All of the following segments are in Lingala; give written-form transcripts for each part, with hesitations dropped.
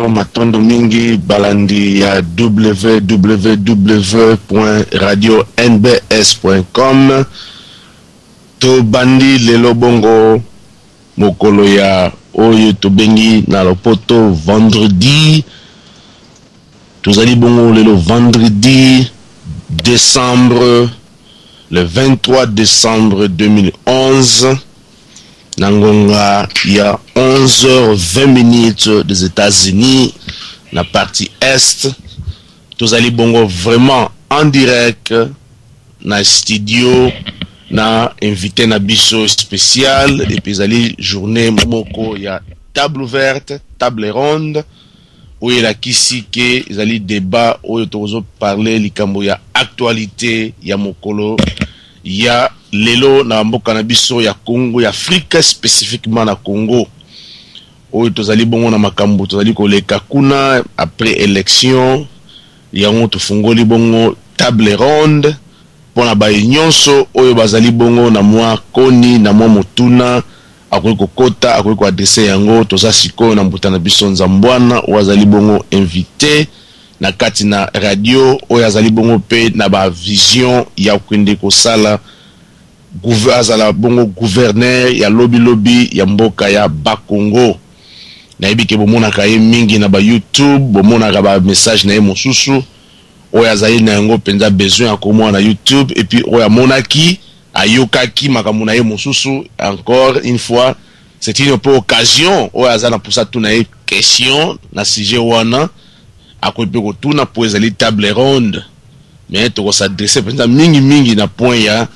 Matondo mingi balandi ya www.radio-nbs.com. To bandi lelo bongo mokolo ya oyo to bengi na lopoto vendredi. Tozali bongo lelo vendredi décembre, le 23 décembre 2011. Nangonga, il y a 11h20 des États-Unis, la partie Est. Tous allez bongo vraiment en direct, na studio, na invité na biso spécial, et puis allez journée moko, il y a table ouverte, table ronde, où il y a kisi ke, ils allez débat, où il y a parler, likambo, il y a actualité, il y a mokolo, il y a lelo na mboka na biso ya Congo ya Afrique spécifiquement na Congo oyo tozali bongo na makambo tozali koleka kuna après élection yango tofungoli bongo table ronde pona ba nyonso oyo bazali bongo na mwa koni na mwa motuna akoki kokota akoki ko adresser yango toza sikoyo na mbuta na biso nzambwana oyo azali bongo invité na kati na radio oyo azali bongo pe na ba vision ya kwende kosala azala bongo gouverneur ya lobby ya mboka ya Bakongo na ebike bomonaka ye mingi na ba YouTube bomonaka ba message na ye mosusu oyo azali na yango penza besoin ya komona na YouTube et puis oyo amonaki ayokaki makambo na ye mosusu encore une fois c'est une occasion oyo azala pour ça tout na ye question na sujet wana akope ko tuna po ezali table ronde mais to s'adresser penza mingi na point ya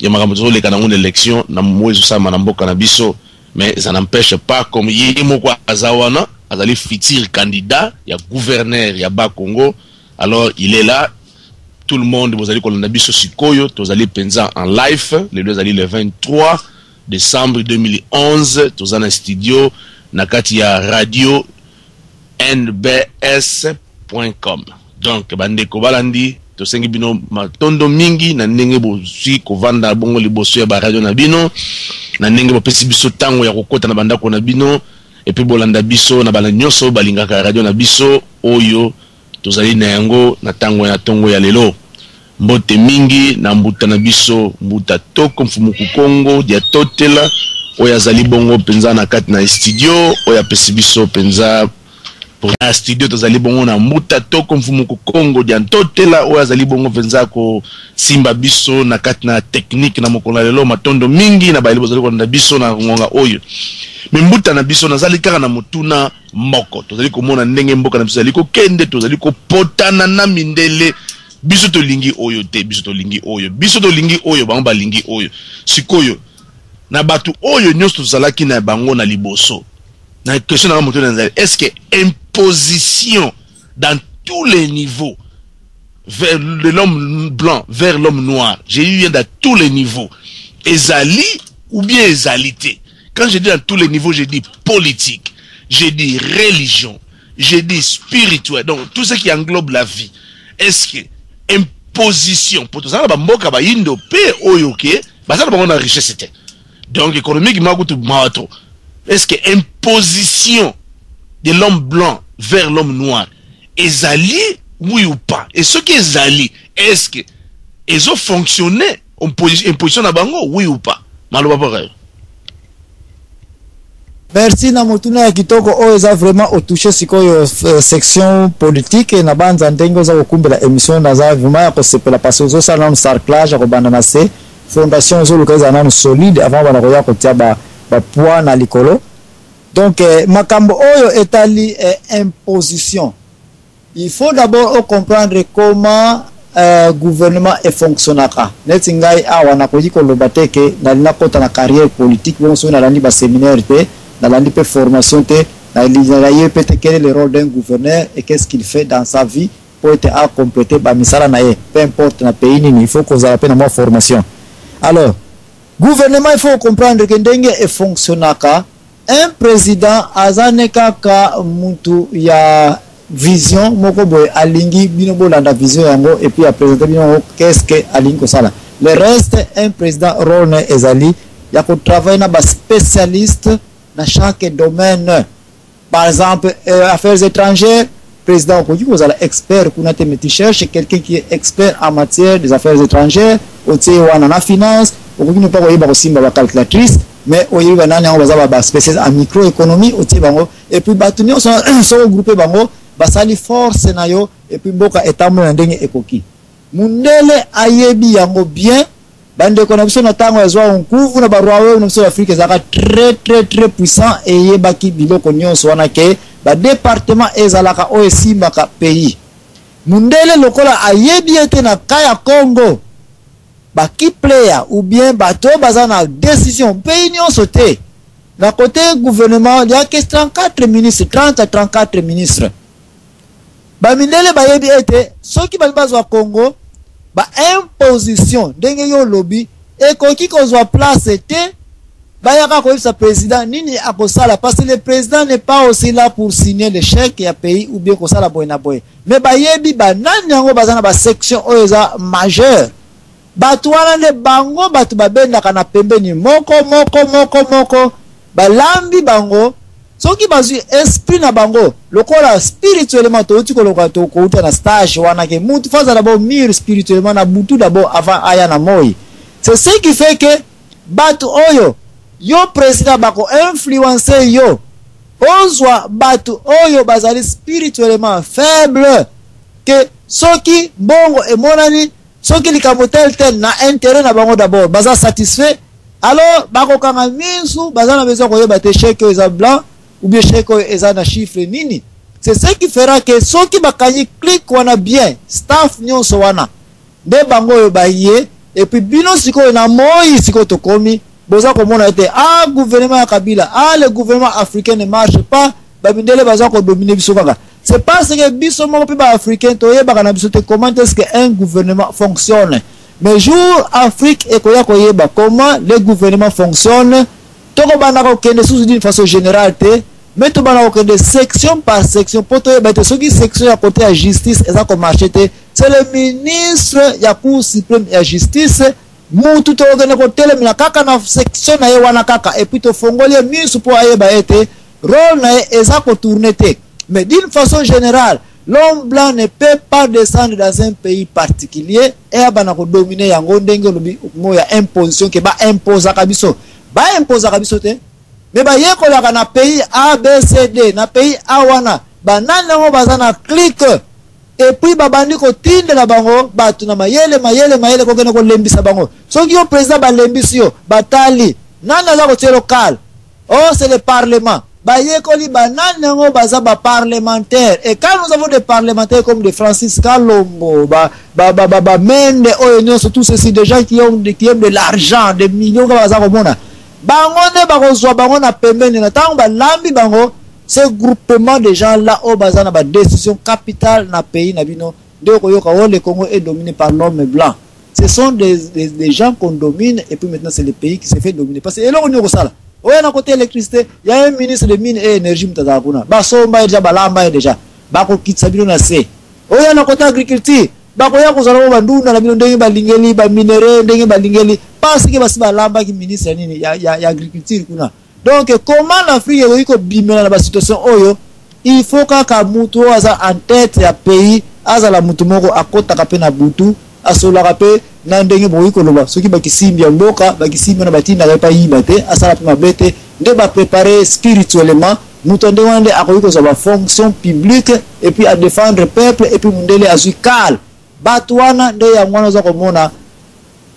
makambo zo leka na une élection na mwezo sama na mboka na biso mais ça n'empêche pas comme yimo kwa azawana azali futur candidat ya gouverneur ya Bakongo alors il est là tout le monde vous allez kolanda biso sikoyo tozali penza en live le deux allez le 23 décembre 2011 tozana studio na kati ya radio nbs.com donc bande ko balandi to sengi bino matondo mingi na ndenge bosi kovanda bongo liboso ya ba radio na bino na ndenge bopesi biso tango ya kokota na bandako na bino et puis bolanda biso na bala nyonso balingaka radio na biso oyo tozali na yango na tango ya tongo ya lelo mbote mingi na mbuta na biso mbuta toko mfumuku Kongo dia totela oyo azali bongo penza na kati na studio oyo apesi biso penza pour la studio tozali bongo na mbuta toko mfumuku Kongo dia totela oyo azali bongo penza ko simba biso na kati na technique na mokolo lelo matondo mingi na baili bozali ko na biso na ngonga oyo mbuta na biso nazali kaka na mutuna moko tozali komona ndenge mboka na biso zali ko kende tozali ko potana na mindele biso to lingi oyo te biso to lingi oyo bango ba lingi oyo sikoyo na batu oyo nyonso tozalaki na bango na liboso na question na mutuna nzali est-ce que imposition dans tous les niveaux vers l'homme blanc vers l'homme noir j'ai eu dans tous les niveaux ezali ou bien ezalité. Quand je dis dans tous les niveaux, je dis politique, je dis religion, je dis spirituel, donc tout ce qui englobe la vie. Est-ce que imposition, pour tout ça, la richesse c'était. Donc économique, est-ce que imposition de l'homme blanc vers l'homme noir, ezali, oui ou pas? Et ce qui est zali, est-ce que ils ont fonctionné en position na bango, oui ou pas? Malo pareil. Merci na mutuna ya kitoko oyo za vraiment otouché sikoyo section politique na banza ndengo za okumbela émission na za vraiment ko sepela parce zo sala no sarclage ko banda na se fondation zo lukaza na solide avant bana ko ya ko tia ba poids na likolo donc makambo oyo etali imposition. Il faut d'abord comprendre comment gouvernement est fonctionnaka neti ngai awa na ko diko lobateke na lina kota na carrière politique bon so na landi ba séminaire te dans la formation, quel est le rôle d'un gouverneur et qu'est-ce qu'il fait dans sa vie pour être à compléter peu importe le pays, il faut qu'on ait une formation. Alors, gouvernement, il faut comprendre que dengue est fonctionnaka. Un président azaneka ka mutu ya vision moko boy alingi binobo landa vision yango et puis à présenter binobo qu'est-ce que alingi ko sala. Le reste un président rôle ezali ya ko travailler na ba spécialiste dans chaque domaine. Par exemple, affaires étrangères, président Okoki, vous allez expert, tu cherches quelqu'un qui est expert en matière des affaires étrangères, ou en finance, Okoki ne peut pas aussi une calculatrice, mais on va spécialisé en microéconomie, et puis batuni sont regroupés bango, basali force nayo, et puis boka etamu ndenge ekoki. Mundele ayebi yango bien, bande connexion na tango ezwa nguvu na barwawe na mso Afrique zaka très puissant et yebaki biloko nyonso wana ke ba département ezalaka o esimbaka pays. Mundele lokola ayebi ete na kaya Congo ba key player ou bien bato bazana décision pays nyonso te. Na côté gouvernement il y a que 34 ministres, 30 à 34 ministres. Ba mindele ba yebi ete soki bazwa Congo ba imposition ndenge yo lobby et koki kozwa place te ba yaka ko sa président nini akosala parce que le président n'est pas aussi là pour signer le chèque ya pays ou bien kosala boy na boy mais ba yebi ba nani yango bazana ba section oza majeur batu wana ne bango batu babenda kana pembeni moko ba lambi bango soki bazui esprit na bango lokola spirituellement to lokola to kouta na stage wana ke mutu faza d'abord mire spirituellement na butu d'abord avant aya na moi. C'est ce qui fait que batu oyo yo président bako influencer yo ozwa batu oyo bazali spirituellement faible que soki bongo emonani soki likamotel tel na intérêt na bango d'abord baza satisfait alors bako kanga misu bazana besoin ko yeba te chèque eza blanc ou bien chèque eza na chiffre nini. C'est ce qui fera que soki bakanyi click wana bien staff nyonso wana nde bango yo baye et puis bino siko na moi siko to komi boza komona ete gouvernement ya Kabila le gouvernement africain ne marche pas babindele baza ko dominer biso kaka. C'est parce que biso mo pe ba africain to yeba na biso te comment est-ce que un gouvernement fonctionne. Mais jour Afrique et koya koyeba comment le gouvernement fonctionne toko bana ko kende sous d'une façon générale te mais to bana ko kende section par section poto yeba te soki section ya côté ya justice eza ko marcher te c'est le ministre ya cour suprême ya justice mutu to kende ko telemina kaka na section na ye wana kaka et puis to fongoli misu po ayeba ete rôle na eza ko tourner te. Mais d'une façon générale l'homme blanc ne peut pas descendre dans un pays particulier et abana ko dominer yango ndenge lobi mo ya imposition ke ba imposa kabiso ba imposa kabiso te mais ba yekola na pays A B C D na pays A wana ba nana ngo bazana click et puis ba bandi ko tinde la bango batu na mayele ko kena ko lembisa bango soki yo président ba lembisi yo batali nana za ko te local c'est le parlement. Bayekoli banane ngo baza ba parlementaire et quand nous avons des parlementaires comme des Francis Kalombo Mende Oyo tous ceci des gens qui aiment de l'argent des millions comme baza komona bango ne bakozwa bango na pembeni na tango ba lambi bango ce groupement de gens là au baza na ba décision capitale na pays na bino de koyoka le Congo est dominé par l'homme blanc. Ce sont des gens qu'on domine et puis maintenant c'est le pays qui se fait dominer parce que et là on y ça. Ouais, na côté électricité, il y a un ministre de mines et énergie mtazakuna. Basomba déjà balamba déjà. Bako kitsa bino na se. Ouais, na côté agriculture, bako ya kozala banduna na bino ndenge balingeli ba minéraux ndenge balingeli parce que basi balamba ki ministre nini ya agriculture kuna. Donc comment l'Afrique iko bimela na ba situation oyo, il faut ka mutu aza en tête ya pays, aza la mutu moko akota ka pe na butu, asola ka pe na ndenge boyiko loba soki bakisimbi ya mboka bakisimbi na batina ba yiba te asala pe mabete nde ba préparer spirituellement muto nde wande akoyiko za ba fonction publique et puis à défendre peuple et puis mundele azikal batwana nde ya mwana za komona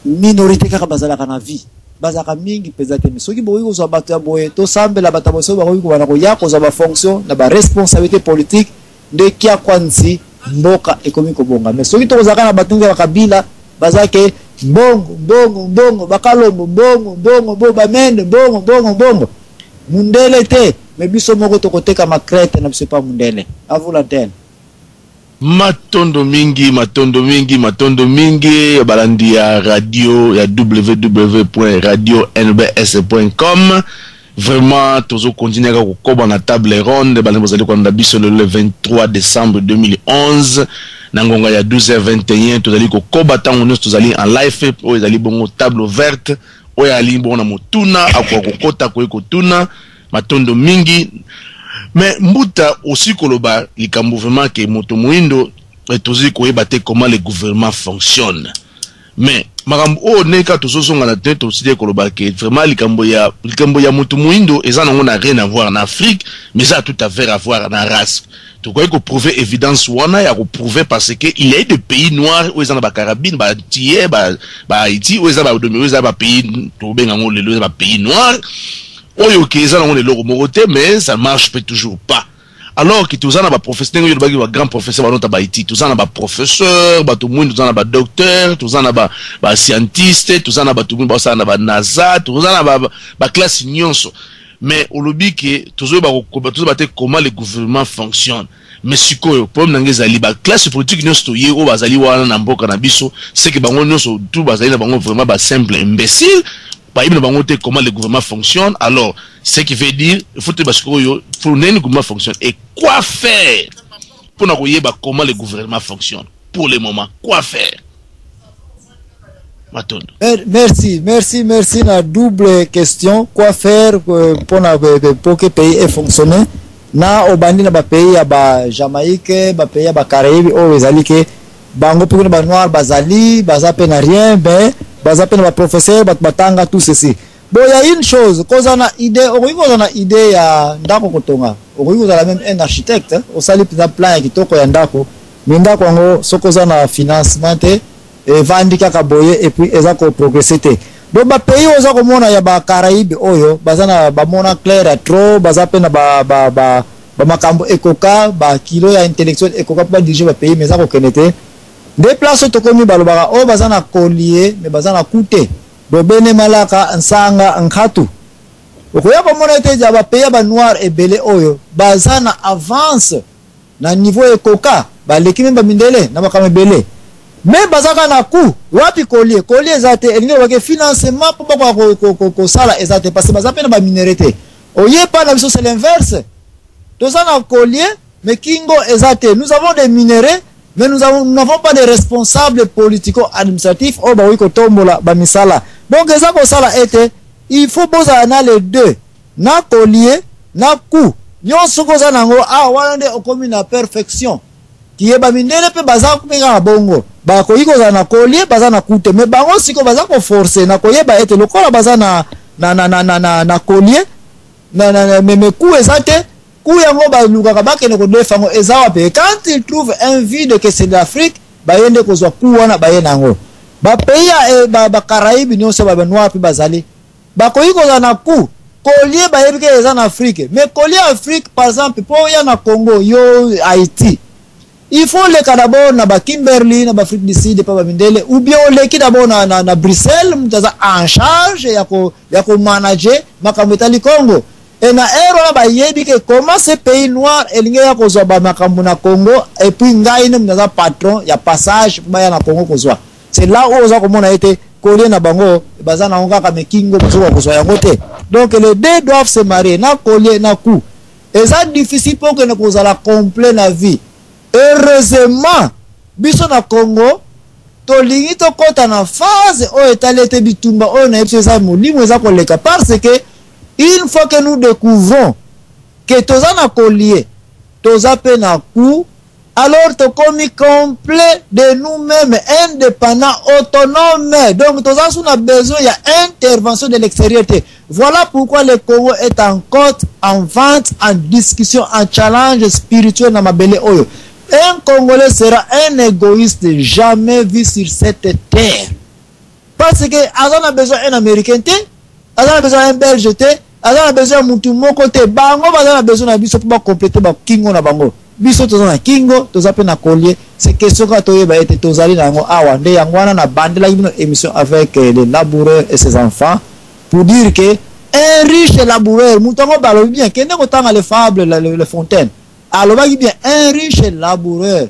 minorité kaka bazala kana vie bazaka mingi pezate soki boyiko za batu ya boye to sambela batabo so bakoyiko bana ko yako za ba fonction na ba responsabilité politique nde kia kwanzi mboka ekomiko bonga mais soki to kozaka na batunga Kabila bazake bongo bakalombo bongo bamende bongo mundele te mais biso moko to koteka makrete na biso pa mundele avula tena matondo mingi balandi ya radio ya www.radio-nbs.com. Vraiment tozo continuer ko koba na table ronde balandi bozali ko na biso le 23 décembre 2011 na ngonga ya 12h21 tozali ko koba tango nyonso tozali en live o ezali bongo table verte o ya limbo na motuna akwa kokota ko ekotuna matondo mingi mais mbuta aussi koloba likambo vraiment que moto muindo tozi koyeba te comment le gouvernement fonctionne mais makambo o neka tozozonga na tête aussi de koloba que vraiment likambo ya moto muindo eza nango na rien à voir en Afrique mais ça a tout à faire à voir na race. Tu crois que prouver évidence wana ya ko prouver parce que il y a des pays noirs où ils ont ba carabine ba tié ba Haïti où ils ont ba domi où ils ont ba pays to benga ngo lelo ba pays noirs oyo ke ils ont le logo moroté mais ça marche pas toujours pas. Alors que tous en ba professeur yo ba grand professeur ba nota ba Haïti tous en ba professeur ba tout monde tous en ba docteur tous en ba scientiste tous en ba tout monde ba ça na ba NASA tous en ba classe nyonso. Mais au lobby que toujours comment le gouvernement fonctionne mais sikoyo problème nangezali ba classe politique nyonso toye o bazali wana na mboka na biso c'est que bango nyonso tout bazali na bango vraiment ba simple imbécile ba ibna bango te comment le gouvernement fonctionne. Alors ce qui veut dire il faut te basikoyo pour le gouvernement fonctionne et quoi faire pour na koyeba comment le gouvernement fonctionne pour le moment quoi faire. Merci. La double question. Quoi faire pour que le pays ait fonctionné? Na obandi na ba pays ya ba Jamaïque, ba pays ya ba Caraïbes, o ezali ke bango pour ba noir bazali, bazape na rien, ben bazape na ba professeur, batanga tout ceci. Bon, il y a une chose, quand on a idée ya ndako kotonga. On a même un architecte, on sali plan qui toko ya ndako. Ndako ngo soko na financement et vandika kaboye et puis ezako progresser te. Donc ba pays oza ko mona ya ba Caraïbes oyo bazana ba mona clair trop bazape na ba makambo ekoka ba kilo ya intellectuel ekoka pa diriger ba pays mais ezako kenete. Des places to komi balobaka o bazana collier mais bazana coûter. Do bene malaka nsanga nkatu. Okoya ko mona te ja ba pays ba noir et belé oyo bazana avance na niveau ekoka ba lekime ba mindele na makame belé. Mais bazaka na coup wapi collier ezate elingi wake financement pour ko sala ezate parce que bazape na ba minéralité oye pas na biso c'est l'inverse tous na collier mais kingo ezate nous avons des minéraux mais nous n'avons pas de responsables politico administratifs o ba wi ko tombola ba misala donc ezako sala ete il faut poser na les deux na collier na coup nyonso ko za nango wana nde okomi na perfection qui est bamindele pe baza kumenga bongo ba ko iko za na collier baza na kute mais bango siko baza ko forcer na koyeba ete lokola baza na collier na me ku ezate ku yango ba luka ba kene ko defa ngo ezawa pe quand il trouve un vide que c'est l'Afrique ba yende ko zwa ku wana ba yena ngo ba pays ba Caraïbes nyonso ba noir pe bazali ba ko iko za na ku collier ba yebike eza na Afrique mais collier Afrique par exemple pour ya na Congo yo Haïti. Il faut les cas d'abord na ba Kimberley na ba Afrique du Sud pa ba mindele ou bien les qui d'abord na Bruxelles mutaza en charge ya ko manager makambo etali Congo et na ero ba yebi que comment ces pays noirs elinge ya ko zo ba makambo na Congo et puis ngai ne mutaza patron ya passage ba ya na Congo ko zo c'est là où oza ko mona été collé na bango baza na onga ka mekingo ko zo ya ngote donc les deux doivent se marier na collé na coup et ça difficile pour que ne ko la complet na vie. Heureusement, biso na Congo, to lingi to kota na phase o etalete bitumba o na epseza molimo eza koleka parce que une fois que nous découvrons que toza na collier, toza pe na coup, alors to komi complet de nous-mêmes, indépendants, autonomes. Donc toza sous na besoin ya intervention de l'extérieur. Voilà pourquoi le Congo est en côte, en vente, en discussion, en challenge spirituel na mabele oyo. Un Congolais sera un égoïste jamais vu sur cette terre. Parce que Azan a besoin d'un Américain, Azan a besoin d'un Belge, Azan a besoin d'un Moutoumou côté, Bango, Azan a besoin d'un biso pour compléter ba Kingo na Bango. Biso toza na Kingo, toza pe na collier. C'est question que toye ba ete tozali na ngo awa nde yangwana na bande la émission avec les laboureurs et ses enfants pour dire que un riche laboureur, Moutongo balo bien, kende ko tanga les fables, les fontaines. Alors, bien, un riche laboureur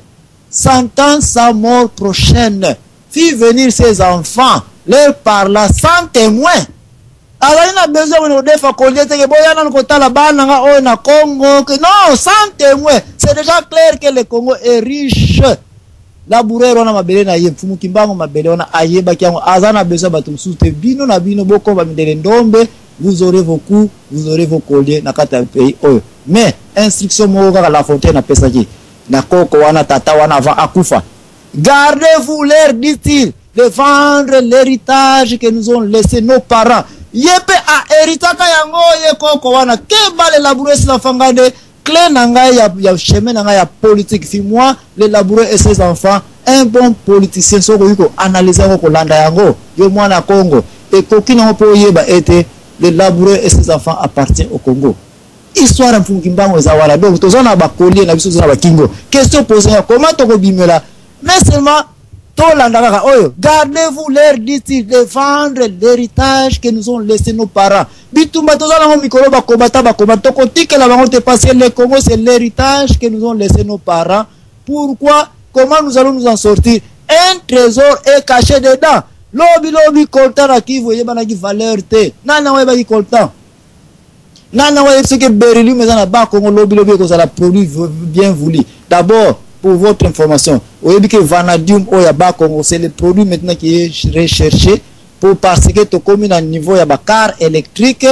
s'entend sa mort prochaine, fit venir ses enfants, leur parla sans témoin. Alors, il a besoin de faire collier, non, sans témoin. C'est déjà clair que le Congo est riche. Laboureur, on a ma belle na yem, Fumukimbango, ma belle, on a aye, bakiango, azana besoin de tout soutenir, bino na bino, boko, ba midele ndombe, vous aurez vos coups, vous aurez vos colliers na kata pays oyo. Mais instruction moko kaka La Fontaine na pesaki na koko wana tata wana avant akufa. Gardez-vous l'air, dit-il, de vendre l'héritage que nous ont laissé nos parents. Yepe a héritaka yango ye koko wana ke bale labourer la fangade clé nanga ya chemin nanga ya politique fi moi les labourer et ses enfants un bon politicien soko yuko analyser ko landa yango yo mwana Congo et kokina po yeba ete les labourer et ses enfants appartiennent au Congo. Histoire mfungimbango zawara donc tozana ba collier na biso na ba kingo. Question posée comment toko bimela mais seulement gardez-vous l'air, dit-il, de vendre l'héritage que nous ont laissé nos parents. Bitumba tozala mo mikolo ba komata toko tike la bango te passer le Congo c'est l'héritage que nous ont laissé nos parents. Pourquoi? Comment nous allons nous en sortir? Un trésor est caché dedans. Lobi content à qui vous voyez bana qui valeur te. Nana wa ba qui content. Nana wa ce que berili mais na ba Congo lobi ko ça la produit bien voulu. D'abord pour votre information, vous voyez que vanadium c'est le produit maintenant qui est recherché pour parce que tu communes à niveau il y a car électrique,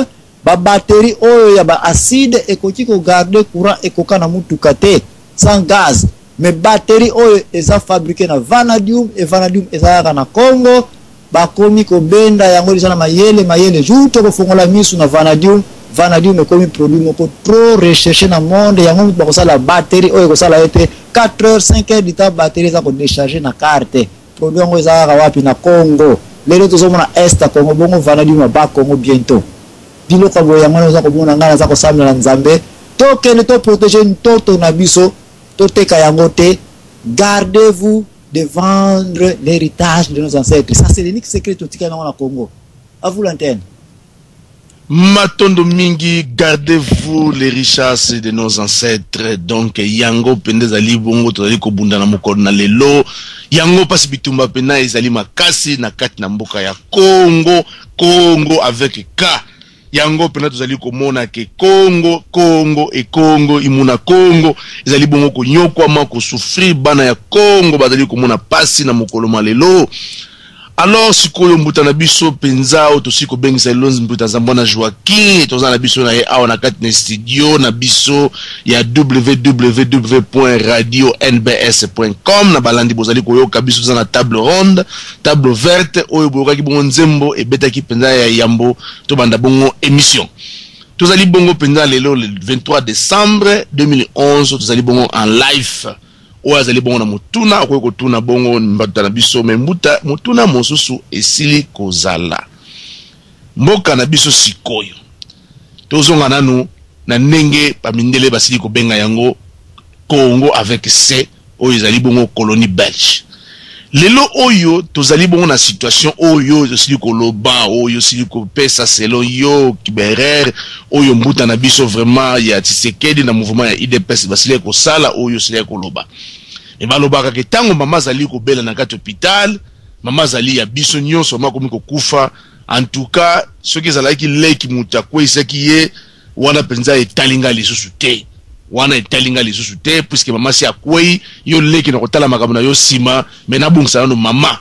batterie il y a acide et qu'on garder courant et qu'on a mutukate sans gaz. Mais batterie ils ont fabriqué na vanadium et vanadium ils ont na Congo, bakomi ko benda yango lisana mayele jour to ko fongola misu na vanadium est comme un produit trop recherché dans le monde. Il y a la batterie, il y a 4 heures, 5 heures de temps, batterie, ça décharger na carte. Produit, il y a na Congo. Les autres sont na Est, Congo, bon, vanadium, bas Congo bientôt. Bilo kabo ya mwana zako bona ngana zako samla na Nzambe. To kele to protéger ntoto na biso, to teka yango te. Gardez-vous de vendre l'héritage de nos ancêtres. Ça c'est l'unique secret to tika na Congo. À vous l'antenne. Matondo mingi, gardez-vous les richesses de nos ancêtres. Donc yango pende zali bongo tozali ko bunda na mokolo na lelo. Yango pasi bitumba pena ezali makasi na kati na mboka ya Congo avec K. Yango pena tozali ko mona ke Congo imuna Congo ezali bongo ko nyokwa ma ko souffrir bana ya Congo bazali ko mona pasi na mokolo malelo. Alors sikoyo mbuta na biso penza o tosiko bengisa lonzi mbuta zambona Joaquin toza na biso na ye awa na kati na studio na biso ya www.radio-nbs.com na balandi bozali koyoka biso za na table ronde table verte oyo boyoka ki bongo nzembo ebetaki penza ya yambo to banda bongo émission tozali bongo penza lelo le 23 décembre 2011 tozali bongo en live. Oya zali bongo na mutuna okoyeko tuna bongo mbata na biso me mutuna mosusu esili kozala mboka na biso sikoyo tozonga nanu na ndenge bamindele basili kobenga yango Congo avec C oyo zali bongo colonie belge lelo oyo tozali bongo na situation oyo tosili koloba oyo sili kopesa selon yo Kiberer oyo mbuta na biso vraiment ya Tshisekedi na mouvement ya IDPS basili kosala oyo sili koloba e balobaka ke tango mama zali kobela na kati hôpital mama zali ya biso nyonso makomi kokufa en tout cas ce qui ezalaki leki muta kwesaki ye wana penza etalinga lisusu te puisque mama si akwei yo leki na kotala makambo na yo sima me nabungisa no mama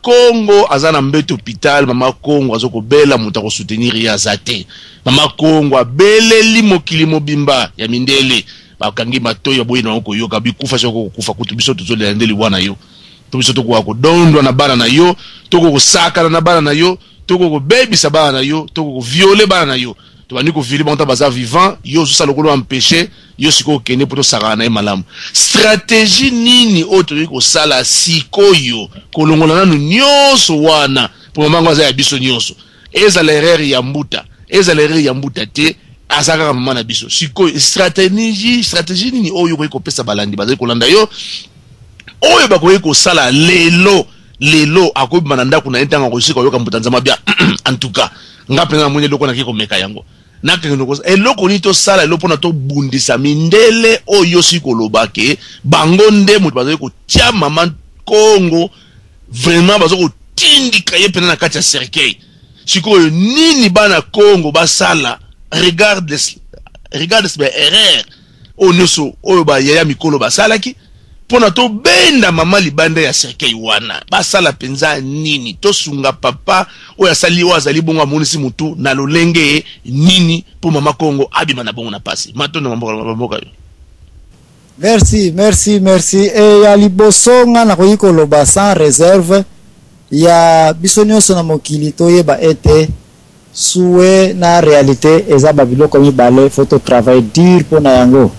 Congo azana mbeto hôpital mama Congo azokobela muta ko soutenir ya zate mama Congo abeleli mokili mobimba ya mindele bakangi matoyo boyi na ko yoka bikufa soko kufa kutu biso tozole ndeli bwana yo to biso to ko dondwa na bana na yo to ko saka na bana na yo to ko baby sa bana na yo to ko violer bana na yo to bani ko violer bonta baza vivant yo so sala ko empêcher yo siko kene poto saka na malamu stratégie nini auto ko sala sikoyo kolongola nanu nyonso wana pour mango za ya biso nyonso eza l'erreur ya mbuta te azaka mama na biso siko stratégie nini oyo ko pesa balandi bazali kolanda yo oyo bakoye ko sala lelo akobi mananda kuna entanga ko siko yoka mbutanza mabia en tout cas ngapena mwenye loko na kiko meka yango nakenge ko eloko ni to sala eloko na to bundisa mindele oyo siko lobake bango nde mutu bazali ko tia mama Congo vraiment bazali ko tindika ye pena na kati ya cercueil siko nini bana Congo basala regarde ces erreurs onoso oyo ba yaya mikolo basalaki pona to benda mama libanda ya cercueil wana basala penza nini to sunga papa oya sali wazali bonga monisi mutu na lolenge nini po mama Kongo abima na bongo na pasi mato na mboka yo. Merci. Et ya liboso nga na koyiko loba sans réserve ya bisonyoso na mokili toyeba ete souhait na réalité eza babiloko mibale photo travail dur pour na yango.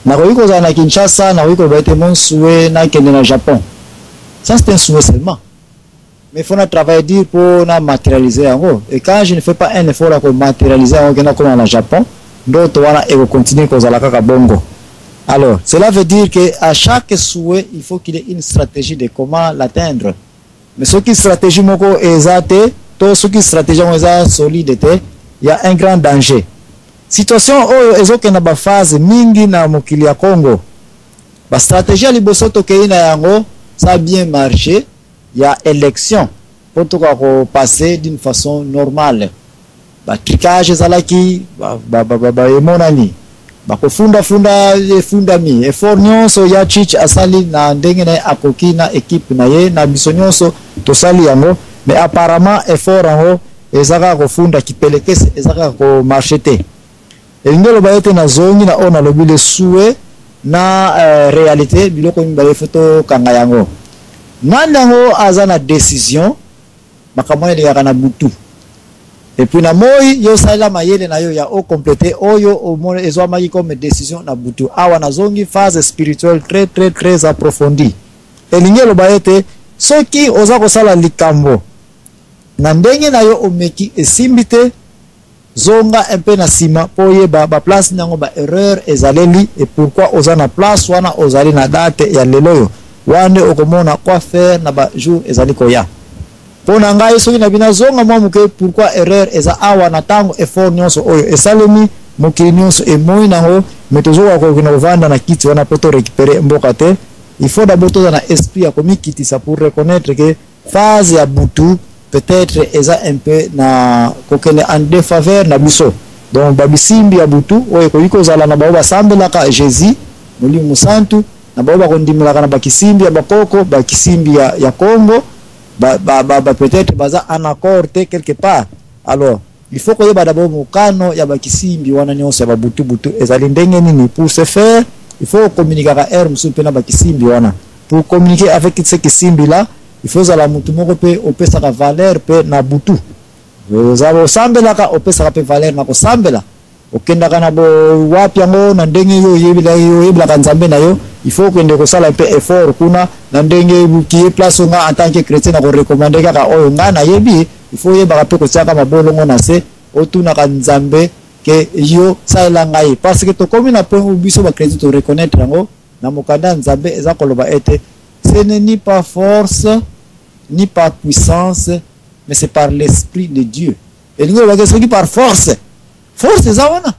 Na koyiko za na Kinshasa na koyiko ba ete mon souhait na kende na Japon. Ça c'est un souhait seulement. Mais il faut travailler dur pour na matérialiser yango. Et quand je ne fais pas un effort pour matérialiser yango na comme na Japon, d'autres wana et continuer kozala kaka bongo. Alors, cela veut dire qu'à chaque souhait, il faut qu'il y ait une stratégie de comment l'atteindre. Mais ce qui stratégie moko ezate, tout ce qui stratégie est solide, il y a un grand danger. Situation où ezoke na ba phase mingi na mokili ya Congo. Ba stratégie ya liboso tokei na yango, ça a bien marché. Il y a élection pour tout passer d'une façon normale. Ba tricage ezalaki ba emonani. Bakofunda mi effort nyonso ya chichi asali na ndenge na akoki na équipe na ye na biso nyonso tosali yango, mais apparemment effort yango ezaka kofunda kipelekese ezaka ko marchete elingelo bayete na zongi na ona lobi le souhait na réalité biloko mibale photo kanga yango nandango azana décision makamone de na butu. Et puis na moi yo sala mayele na yo ya o compléter oyo o mone ezwa comme décision na butu awa na zongi phase spirituelle très approfondie. Elingelo baete soki oza ko sala likambo na ndenge na yo omeki esimbite zonga un peu na sima po yeba ba place nango ba erreur ezaleli et pourquoi oza na place wana ozali na date ya lelo yo wande okomona quoi faire na ba jour ezali koya. Pona ngai soki na bina zonga mwa muke pourquoi erreur eza awa na tango effort nyonso oyo esalemi mokili nyonso emoi nango metozoka kokina kovanda na kiti wana poto récupérer mboka te. Il faut d'abord toza na esprit ya komikitisa pour reconnaître que phase ya butu peut-être eza un peu na kokene en défaveur na biso. Donc babisimbi ya butu oyo koyiko zala na bao basambelaka Jésus Molimo Santu na bao bakondimilaka na bakisimbi ya bakoko bakisimbi ya Congo peut-être baza en accord quelque part. Alors il faut que d'abord mukano ya bakisimbi wana nyonso ya butu ezali ndenge nini. Pour ce faire il faut communiquer avec air musupe na bakisimbi wana. Pour communiquer avec ce kisimbi là il faut zala mutu moko pe opesa ka valeur pe na butu zabo sambela ka opesa ka valeur na ko sambela okenda kana bo wapi yango na ndenge yo yebila ka nzambe na yo. Il faut que ndeko sala pe effort kuna na ndenge buki place nga en tant que chrétien na ko recommander kaka oyo nga na yebi. Il faut yeba pe ko tsaka mabolongo na se otuna ka nzambe que yo sala ngai parce que to comme na point biso ba chrétien to reconnaître ngo na mokanda nzambe eza koloba ete ce n'est ni par force ni par puissance mais c'est par l'esprit de Dieu. Et nous va que par force eza wana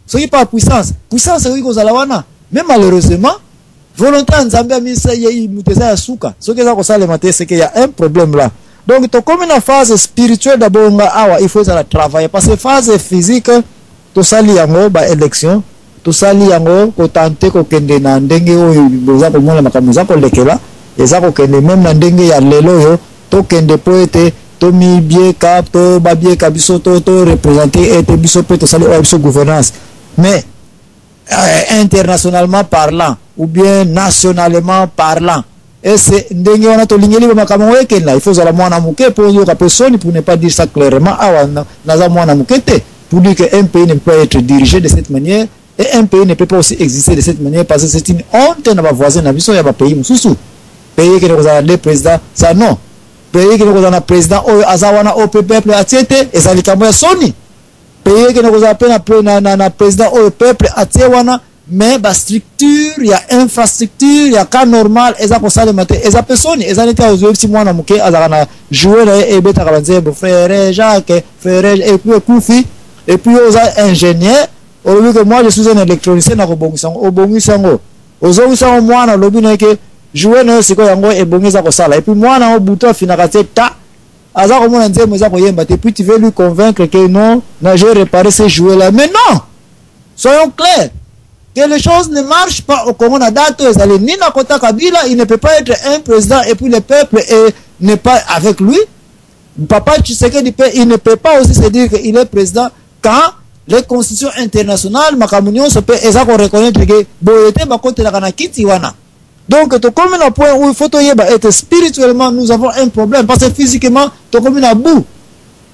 soki par puissance soki ko zala wana. Mais malheureusement volonté nzambe amisa ye muteza ya suka soki eza ko sala maté c'est qu'il y a un problème là. Donc to comme une phase spirituelle d'abord nga awa il faut ça travailler parce que phase physique to sali yango ba élection to sali yango ko tenter ko kende na ndenge oyo boza ko mona makamuza ko lekela eza ko kende même na ndenge ya lelo yo to kende poete to mi bien cap to ba bien kabiso to représenter et biso pe to sali biso gouvernance. Mais internationalement parlant ou bien nationalement parlant et c'est ndenge wana to lingeli ba makambo wekela il faut zala mwana muke pour yo ka personne pour ne pas dire ça clairement awa na za mwana mukete pour dire que un pays ne peut pas être dirigé de cette manière et un pays ne peut pas aussi exister de cette manière parce que c'est une honte na ba voisin na biso ya ba pays mususu. Pays que nous avons le président ça non pays que nous avons président o azawana au peuple atiete et ça likambo ya soni pays que nous avons na président au peuple atiwana mais ba structure ya infrastructure ya cas normal eza ko sala mate eza personne eza neta ozoyepsi mwana muke azaka na jouer na e beta kabanzembo frère Jacques frère et puis Koufi et puis oza ingénieur au que moi je suis un électronicien na kobongisango obongisango ozongisango mwana lobi na ke jouer na siko yango ebongisa ko sala et puis mwana o buto finaka ta aza ko mona nzembo eza ko yemba te puis tu veux lui convaincre que non na j'ai réparé ces jouets là mais non soyons clairs que les choses ne marchent pas au Congo. Nina Kota Kabila, il ne peut pas être un président et puis le peuple n'est pas avec lui. Papa Tshisekedi, il ne peut pas aussi se dire qu'il est président quand les constitutions internationales, Makamunion se peut reconnaître que Boyete Bakote la Kanakiti Wana. Donc, tu comme un point où il faut être spirituellement, nous avons un problème parce que physiquement, tu comme un bout.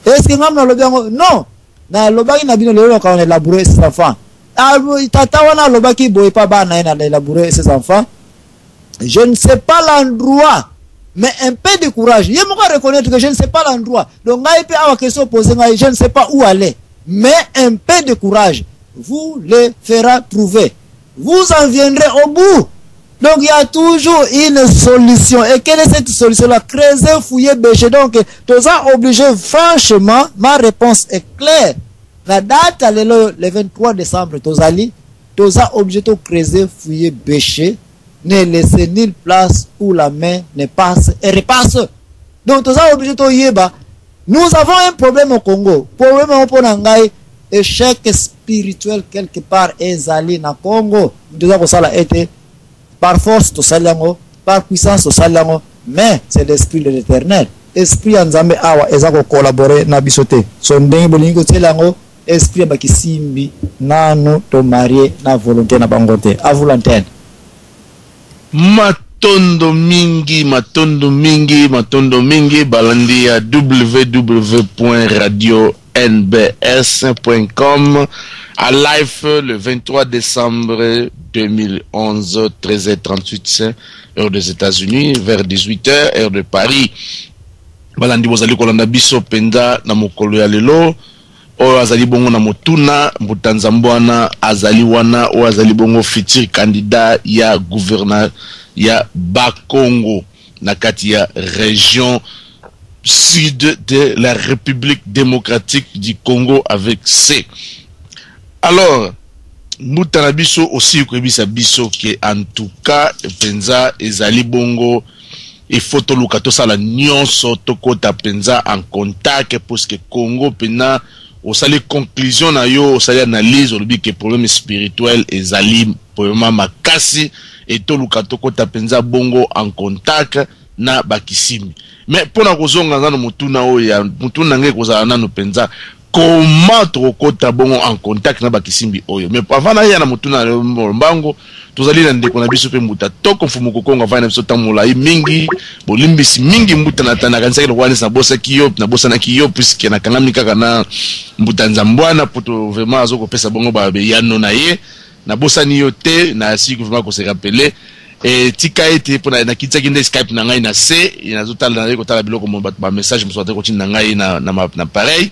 Est-ce que nous avons non? Na lobaki na bino lelo quand on élaborer ses enfants. Tata wana lobaki boye pas ba na élaborer ses enfants. Je ne sais pas l'endroit, mais un peu de courage. Je me reconnaître que je ne sais pas l'endroit. Donc là il peut avoir question posée, je ne sais pas où aller. Mais un peu de courage vous les fera trouver. Vous en viendrez au bout. Donc il y a toujours une solution. Et quelle est cette solution-là? Creuser, fouiller, bêcher. Donc, tu as obligé, franchement, ma réponse est claire. La date, le 23 décembre, tu as obligé de creuser, fouiller, bêcher. Ne laisser nulle place où la main ne passe et repasse. Donc, tu as obligé de yeba. Nous avons un problème au Congo. Problème au Ponangai. Échec spirituel quelque part est allé dans le Congo. Nous avons ça été. Par force, to salango, par puissance, to salango, mais c'est l'esprit de l'éternel. Esprit Nzambe awa, ezako collaborer na bisote. Son dengi bolingo telango, esprit bakisimbi, nanu to marié na volonté na bangote. À vous l'antenne. Matondo mingi, balandi à www.radio-nbs.com à live le 23 décembre 2011, 13h38, heure des États-Unis, vers 18h, heure de Paris. Balandi bozali kolanda biso penda na mokolo ya lelo, o azali bongo na motuna, Mbutanzambwana azali wana, o azali bongo futur candidat ya gouverneur ya Bakongo, na kati ya région sud de la République démocratique du Congo avec C. Alors, Mutanabiso aussi Kwebisa biso que en tout cas penza ezali bongo et photo lukato sala nyonso tokota penza en contact parce que Congo pena osali conclusion na yo osali analyse olobi que problème spirituel ezali problème makasi et to lukato kota penza bongo en contact na bakisimi. Mais pona kozonga nzano mutuna oya mutuna nge kozala nanu penza comment tokota bongo en contact na bakisimbi oyo. Mais avant na ya na mutuna mbango tozali na ndeko na biso pe muta toko mfumu kokonga vana biso tamula mingi bolimbisi mingi muta na tana kanisa ile kwani na bosa kiyo na bosa na kiyo puisque na kangami kaka na Mbutanzambwana poto vraiment azoko pesa bongo ba yano na ye na bosa ni yote na siku vraiment ko se rappeler et tika ete pona na kitsa kinde Skype na ngai na C inazotala na ko tala biloko mo ba message mo sote ko tin na ngai na pareil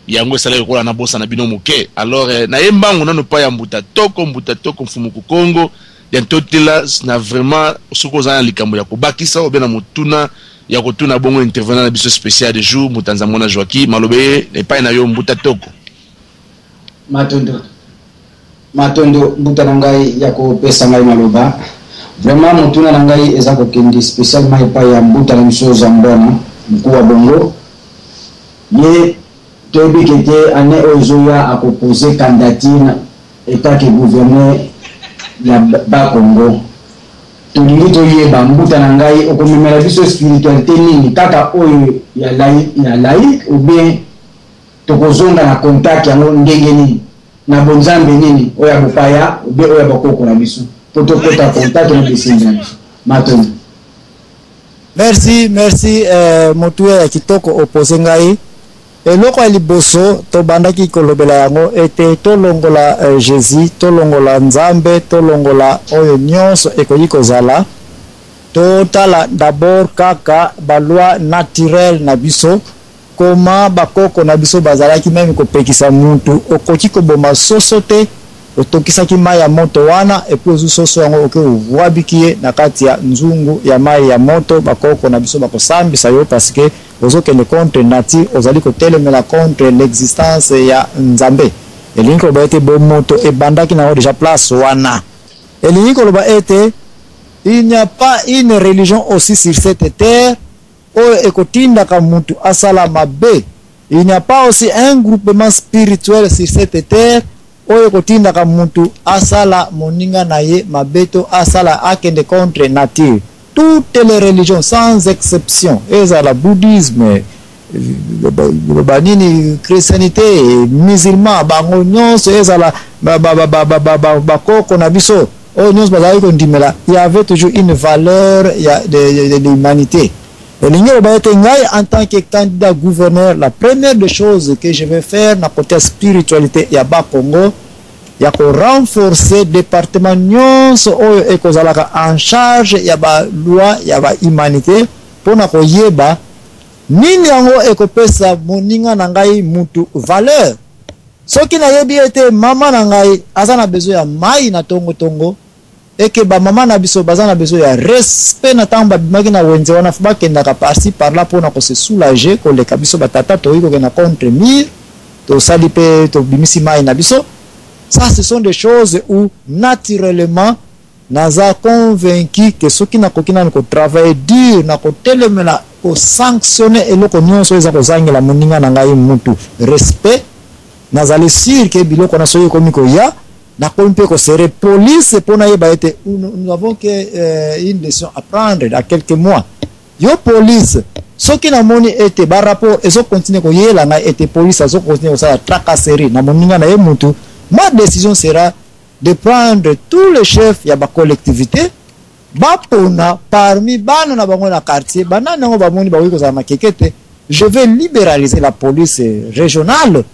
yango sala ko na bosa na bino moke. Alors na yembango nano pa ya mbuta toko mfumu ku Kongo ya totela na vraiment soko za likambo ya ko bakisa obena mutuna ya ko tuna bongo intervenant na biso spécial de jour Mutanzambwana Joaki malobe ne pa na yo mbuta toko matondo mbuta ngai ya ko pesa ngai maloba vraiment mutuna ngai eza ko kendi spécialement pa ya mbuta na biso Zambwana mkuu wa bongo ye Tobi kete ane ozoya a proposé candidature état que gouverneur ya Bakongo. Tulingi to yeba mbuta na ngai okomemela biso spiritualité nini kaka oyo ya laïque ou bien tokozonga na contact yango ndenge nini na bonzambe nini oya bopaya ou bien oya bakoko na biso potokota contact na bisinga matoni. Merci motuya ya kitoko opposé ngai. Eloko liboso to bandaki kolobela yango ete tolongola Jésus tolongola Nzambe tolongola oyo nyonso ekoyi kozala totala d'abord kaka balwa naturel na biso koma bakoko na biso bazalaki meme kopekisa muntu okoki koboma soso te otokisaki mai ya moto wana epi ozu soso yango oke uwabikie na kati ya nzungu ya mai ya moto bakoko na biso bakosambisa yo parce que ozokende contre nature ozali kotelemela contre l'existence ya Nzambe elingi koloba ete bomoto ebandaki nango déjà place wana elingi koloba ete il n'y a pas une religion aussi sur cette terre oyo ekotindaka mutu asala mabe. Il n'y a pas aussi un groupement spirituel sur cette terre oyo kotinda ka mutu asala moninga na ye mabeto asala akende contre nature. Toutes les religions sans exception, ezala bouddhisme, banini christianité, musulman, bango nyonso ezala bakoko na biso oyo nyonso bazali kondimela, il y avait toujours une valeur de l'humanité. En tant que candidat gouverneur, la première des choses que je vais faire dans le côté spiritualité ya ba Congo, ya ko renforcer département nyonso oyo ekozalaka en charge ya ba loi ya ba humanité pona ko yeba nini yango ekopesa moninga na ngai mutu valeur. Soki na yebi ete mama na ngai azana besoin ya mai na tongo et que ba mama na biso bazana besoin ya respect na tamba bimaki na wenze wana fuba kenda ka parti par là pour na ko se soulager ko le kabiso batata to iko na contre mire to salipe to bimisi mai na biso. Ça ce sont des choses où naturellement naza convaincu que ceux qui na kokina ko travailler dur na ko telemela ko sanctionner eloko nyonso eza ko zangela moninga na ngai mutu respect nazali sûr que biloko na soyo komiko ya na kompe ko sere police pour na yeba ete nous avons que une décision à prendre dans quelques mois. Yo police ce qui na moni ete ba rapport ezo continuer ko yela na ete police azo continuer ça tracasserie na moninga na ye mutu. Ma décision sera de prendre tous les chefs ya ba collectivité bapona parmi bana na bango na quartier bana nango bamoni ba wiko za makekete. Je vais libéraliser la police régionale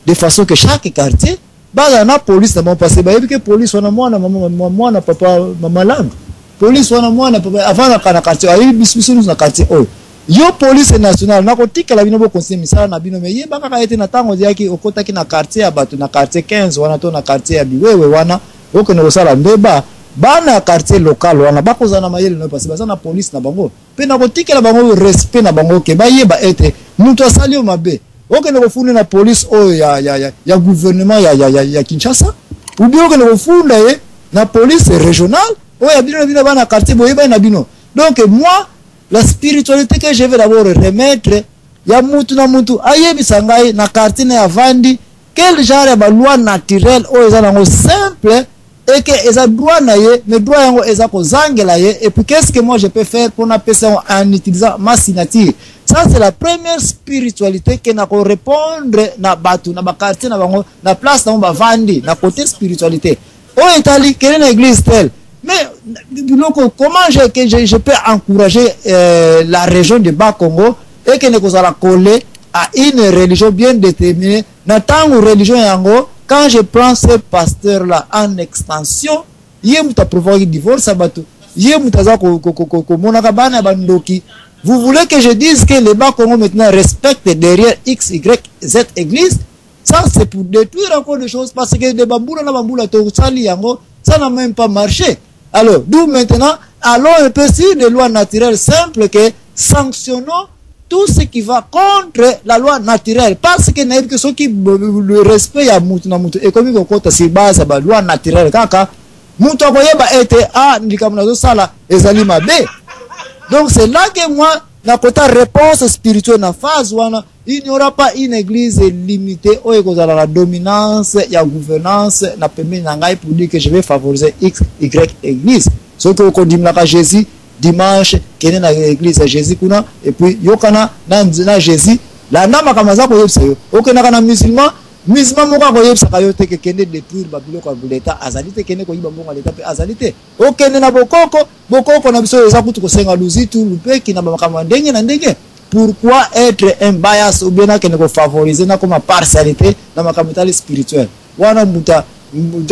de façon que chaque quartier baza na police na bon passé ba yebi que police wana mwana papa mama langue police wana mwana papa avant na kana quartier ayi bisbisu na quartier oh yo police nationale na kotika la bino bo conseil misala na bino me yeba kaka ete na tango yaki okotaki na quartier ya bato na quartier 15 wana to na quartier ya biwewe wana okene kosala mbeba bana quartier local wana bakozana mayele no passé baza na police na bango pe na kotika la bango respect na bango ke ba yeba ete mutu asali o mabe okene kofunda na police oyo ya gouvernement ya Kinshasa ou bien okene kofunda ye na police régionale oyo bino bana quartier boyeba na bino. Donc moi la spiritualité que je vais d'abord remettre ya mutu na mutu ayebi sangai na quartier na vandi quel genre ya loi naturelle oyo eza nango simple et que eza droit na ye mais droit yango eza ko zangela ye et puis qu'est-ce que moi je peux faire pour na personne en utilisant ma signature. Ça c'est la première spiritualité que na ko répondre na batu na ba quartier na bango na place na ba vandi na côté spiritualité o Italie quelle est l'église telle. Mais comment je peux encourager la région de Bas-Congo et que nous allons coller à une religion bien déterminée. Dans la religion yango, quand je prends ce pasteur-là en extension, il divorce. Vous voulez que je dise que les Bas-Congo maintenant respectent derrière X, Y, Z église? Ça c'est pour détruire encore des choses parce que des bamboula na bamboula ça n'a même pas marché. Alors, d'où maintenant, allons un peu sur des lois naturelles simples que sanctionnons tout ce qui va contre la loi naturelle. Parce que ceux qui le respect à mutu na mutu et comme il compte sur base à la loi naturelle, kaka mutu akoyeba ete ndikamunazo sala ezali mabe. Donc c'est là que moi na kota réponse spirituelle na phase wana il n'y aura pas une église limitée où il y a la dominance, il y a gouvernance, na permis nangai pour dire que je vais favoriser X, Y église. Ce que vous dites à Jésus, dimanche, qu'il y a dans l'église à Jésus, et puis yokana na Jésus, la nama kamaza ko yebsa yo. Okena kana musulman moka ko yebsa ka yo te ke kende détruire babilo ko buleta azalite kende ko yiba mbonga leta pe azalite. Okene na bokoko na biso eza kutu ko senga luzitu lupe kina ba makama ndenge na ndenge. Pourquoi être un bias ou bien que nous favoriser comme partialité dans ma capitale spirituelle. Wana muta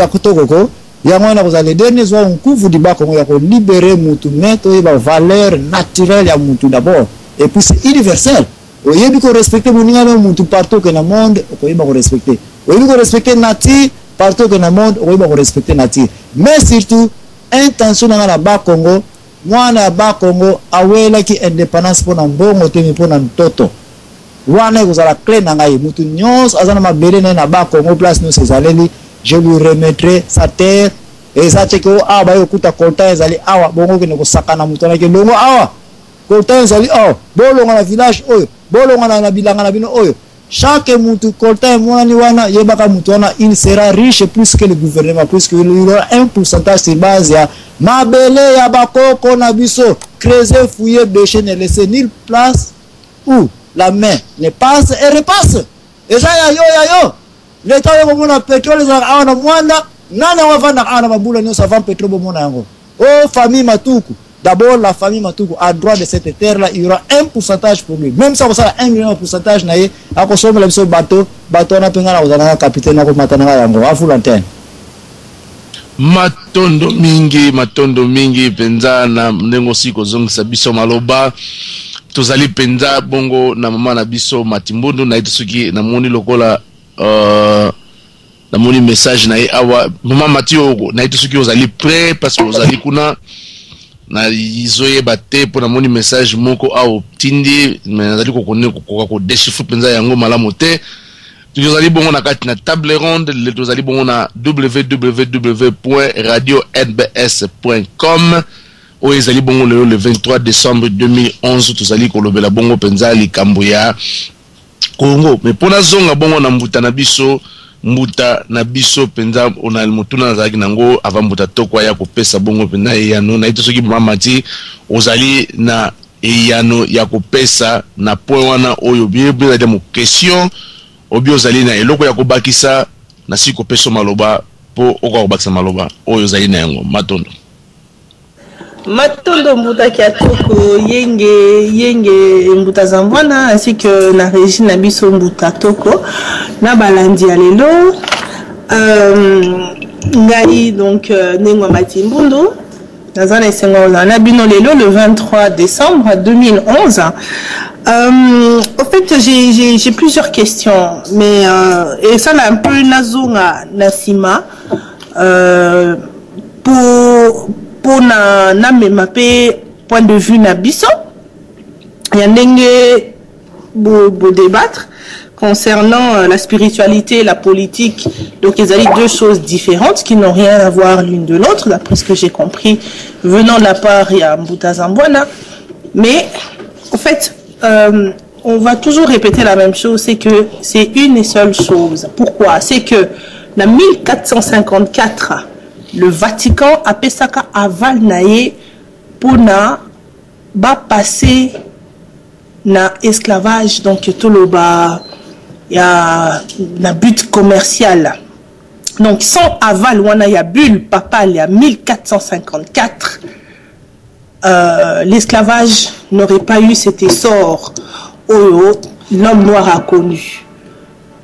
kutoko ya mwana ko les derniers jours on couvre du bas comme ya ko libérer mutu mettre ba valeur naturelle ya mutu d'abord et puis c'est universel. O yebi ko respecter moninga no mutu partout que dans le monde ko yeba ko respecter. O yebi ko respecter nature partout que dans le monde ko yeba ko respecter nature. Mais surtout intention na la bas Congo mwana ba Congo awela ki indépendance pona mbongo temi pona ntoto wana kozala clé na ngai mutu nyos azana mabele na ba Congo place no sezaleli je lui remettrai sa terre et ça cheko aba yokuta kolta ezali awa bongo ke ko sakana mutu na ke longo awa kolta ezali awa bolonga na village oyo bolonga na bilanga na bino oyo chaque mutu kolta mwani wana yebaka mutu wana il sera riche plus que le gouvernement, puisque il y aura un pourcentage sur base ya mabele ya bakoko na biso, creuser, fouiller, bêcher, ne laisser nulle place où la main ne passe et repasse. Et ça ya yo l'État yoko mona pétrole za awana mwanda nana wavanda awana mabula nyo savant pétrole mona yango. Oh famille Matuku, d'abord la famille Matuku a droit de cette terre là, il y aura un pourcentage pour lui. Même ça vous ça 1 million de pourcentage na ye akosoma la biso bateau na penga na uzana capitaine na ko matana yango afu lanterne. Matondo mingi penza na mnengo siko zongisa biso maloba tozali penza bongo na mama na biso Matimbundu na itusuki na moni lokola na moni message na awa mama Matio na itusuki ozali prêt parce que ozali kuna na izoye bate pour na moni message moko au tindi mais nazali ko connaître ko déchiffrer penza yango malamu te. Tozali bongo na kati na table ronde le tozali bongo na www.radio-nbs.com o ezali bongo le 23 décembre 2011 tozali kolobela bongo penza likambo ya Congo. Mais pona zonga bongo na mbuta na biso penza ona mutuna nazaki nango avant mbuta tokwa ya kopesa bongo penza yano na ito soki mama ti ozali na yano ya kopesa na point wana oyo bien de mo question obi ozali na eloko ya kobakisa na siko peso maloba po okwa kobakisa maloba oyo ozali na yango Matondo mbuta kiatoko yenge mbuta zambwana ainsi que na régie na biso mbuta toko na balandi ya lelo ngai donc nengwa Matimbundu nazana esengo na bino lelo le 23 décembre 2011. Au fait j'ai plusieurs questions mais et ça là un peu nazonga nasima pour na memape point de vue na biso ya ndenge bo débattre concernant la spiritualité et la politique. Donc ils ont deux choses différentes qui n'ont rien à voir l'une de l'autre d'après ce que j'ai compris venant de la part ya Mbuta Zambwana. Mais en fait on va toujours répéter la même chose, c'est que c'est une et seule chose. Pourquoi? C'est que en 1454 le Vatican a pesaka aval naé pour na passer na esclavage, donc tout le bas ya na but commercial. Donc sans aval wana ya bulle papale ya 1454 l'esclavage n'aurait pas eu cet essor où l'homme noir a connu.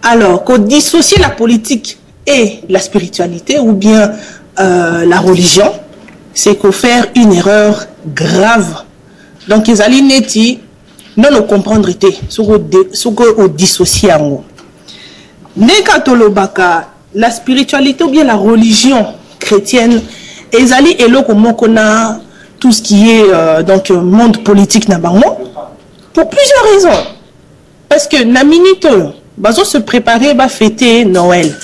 Alors qu'on dissocie la politique et la spiritualité ou bien la religion, c'est qu'on fait une erreur grave. Donc ils allaient neti non le comprendre était ce que dissocié en Nekatolobaka, la spiritualité ou bien la religion chrétienne, ils allaient et là comment qu'on a tout ce qui est donc monde politique nabango pour plusieurs raisons. Parce que na minito bazo se préparer ba fêter Noël.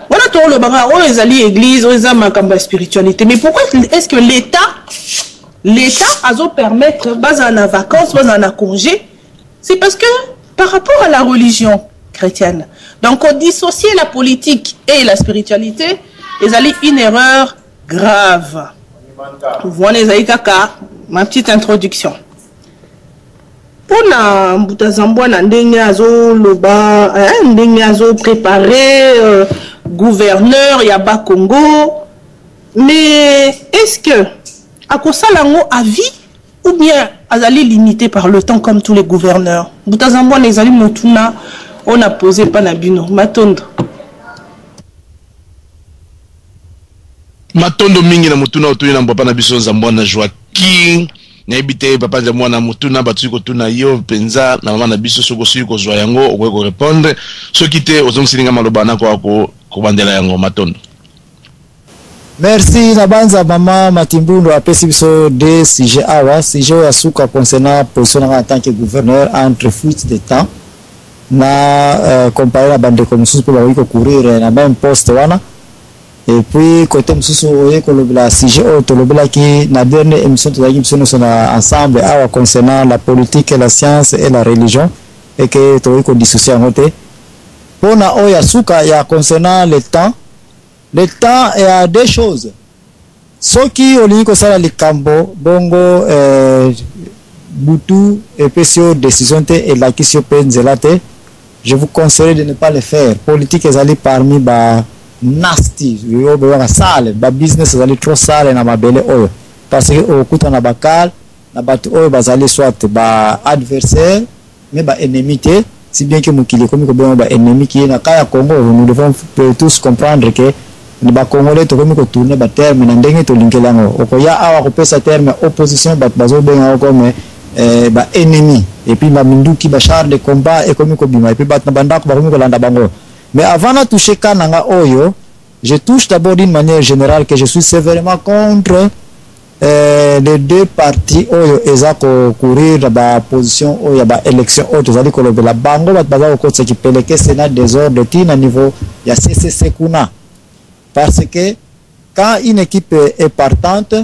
Voilà tout le baga oh ils allaient église, oh ils ont spiritualité. Mais pourquoi est-ce que l'État a zo permettre bas en vacances, bas en congé? C'est parce que par rapport à la religion chrétienne. Donc on dissocier la politique et la spiritualité, ils allaient une erreur grave. Voilà les aïkaka, ma petite introduction. Pour na Mbuta Zambwana ndenge azo loba, ndenge azo préparé gouverneur Yaba Congo, mais est-ce que à Kosalango a vie ou bien azali limité par le temps comme tous les gouverneurs? Mbuta Zambwana ezali motuna on a posé panabino matondo. Matondo mingi na mutuna otuni na mbapa na biso Zambwana Joaquin na ebite papa Zambwana mutuna batu ko tuna yo penza na mama na biso soko suko zwa yango okweko répondre soki te ozongisilinga maloba na ko bandela yango Matondo. Merci na banza mama Matimbundu apesi biso de sujet awa sujet ya suka concernant position en tant que gouverneur entre fuite de temps na comparé la bande comme sous pour la courir na même poste wana. Et puis côté msusu oye kolobela sujet otolobela ki na dernière émission tozaki biso ensemble awa concernant la politique, la science et la religion et que tu as dissocié en côté. Pour na oya suka ya concernant le temps est à deux choses. Ce qui au liko sala likambo bongo butu et pesio décision te et la question penzelate, je vous conseille de ne pas le faire. Politique est allé parmi ba nasty, yo ba sale, ba business est allé trop sale na mabele oyo parce que au kuta na bakal na batu oyo bazali soit ba adversaire mais ba ennemi te. Si bien que Moukili, comme il y a ennemi qui est dans le Congo, nous devons tous comprendre que les Congolais sont tourner le terme, nous devons tout linker là. Il y a un terme opposition, comme ennemi. Et puis, il y a char de combat et comme il y a un mais avant de toucher Kananga Oyo, je touche d'abord d'une manière générale que je suis sévèrement contre les deux partis oyo ezako courir ba position oyo ba élection oyo tozali kolobela bango baza ko tsaki peleke sénat désordre tina niveau ya CCC kuna parce que quand une équipe est partante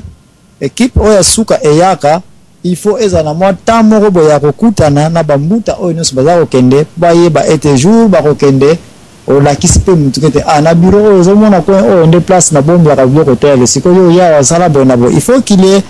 équipe oyo suka eyaka il faut ezana mo tamoko boya kokutana na bambuta oyo nyonso baza kokende bayeba ete jour bakokende la kispe mutukete na bureau ozomona ko on déplace na bombe ya kabilo hotel sikoyo ya wasala bonabo. Il faut qu'il y ait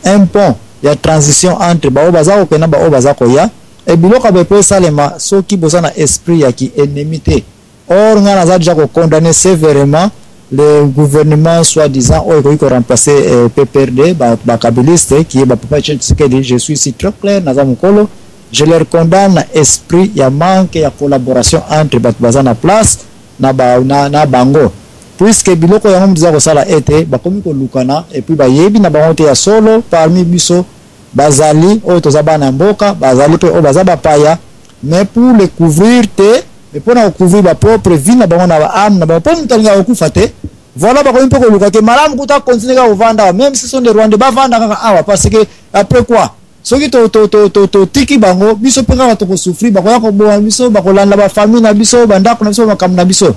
un pont ya transition entre bao bazako kena bao bazako ya et biloko bepo salema soki bozana esprit ya ki ennemité. Or ngana za déjà condamner sévèrement le gouvernement soi-disant oyo ko remplacer PPRD ba kabiliste qui est ba papa Tshisekedi. Je suis si très clair na za mukolo. Je leur condamne esprit ya manque ya collaboration entre bazana place na bango puisque biloko ya ngomdiza ko sala ete bakomi ko lukana et puis bayebi na bango te ya solo parmi biso bazali o tozaba na mboka bazali pe o bazaba paya mais pour le couvrir te et pour na couvrir ba propre vie na bango na ba âme na ba po mutalinga okufa te voilà bakomi pe ko luka ke malamu kuta continuer ka vendre même si ce sont des Rwandais ba vendre kaka awa parce que après quoi soki to tiki bango biso penga bato ko souffrir bakoya ko boa biso bakolanda ba famille na biso bandako na biso makam na biso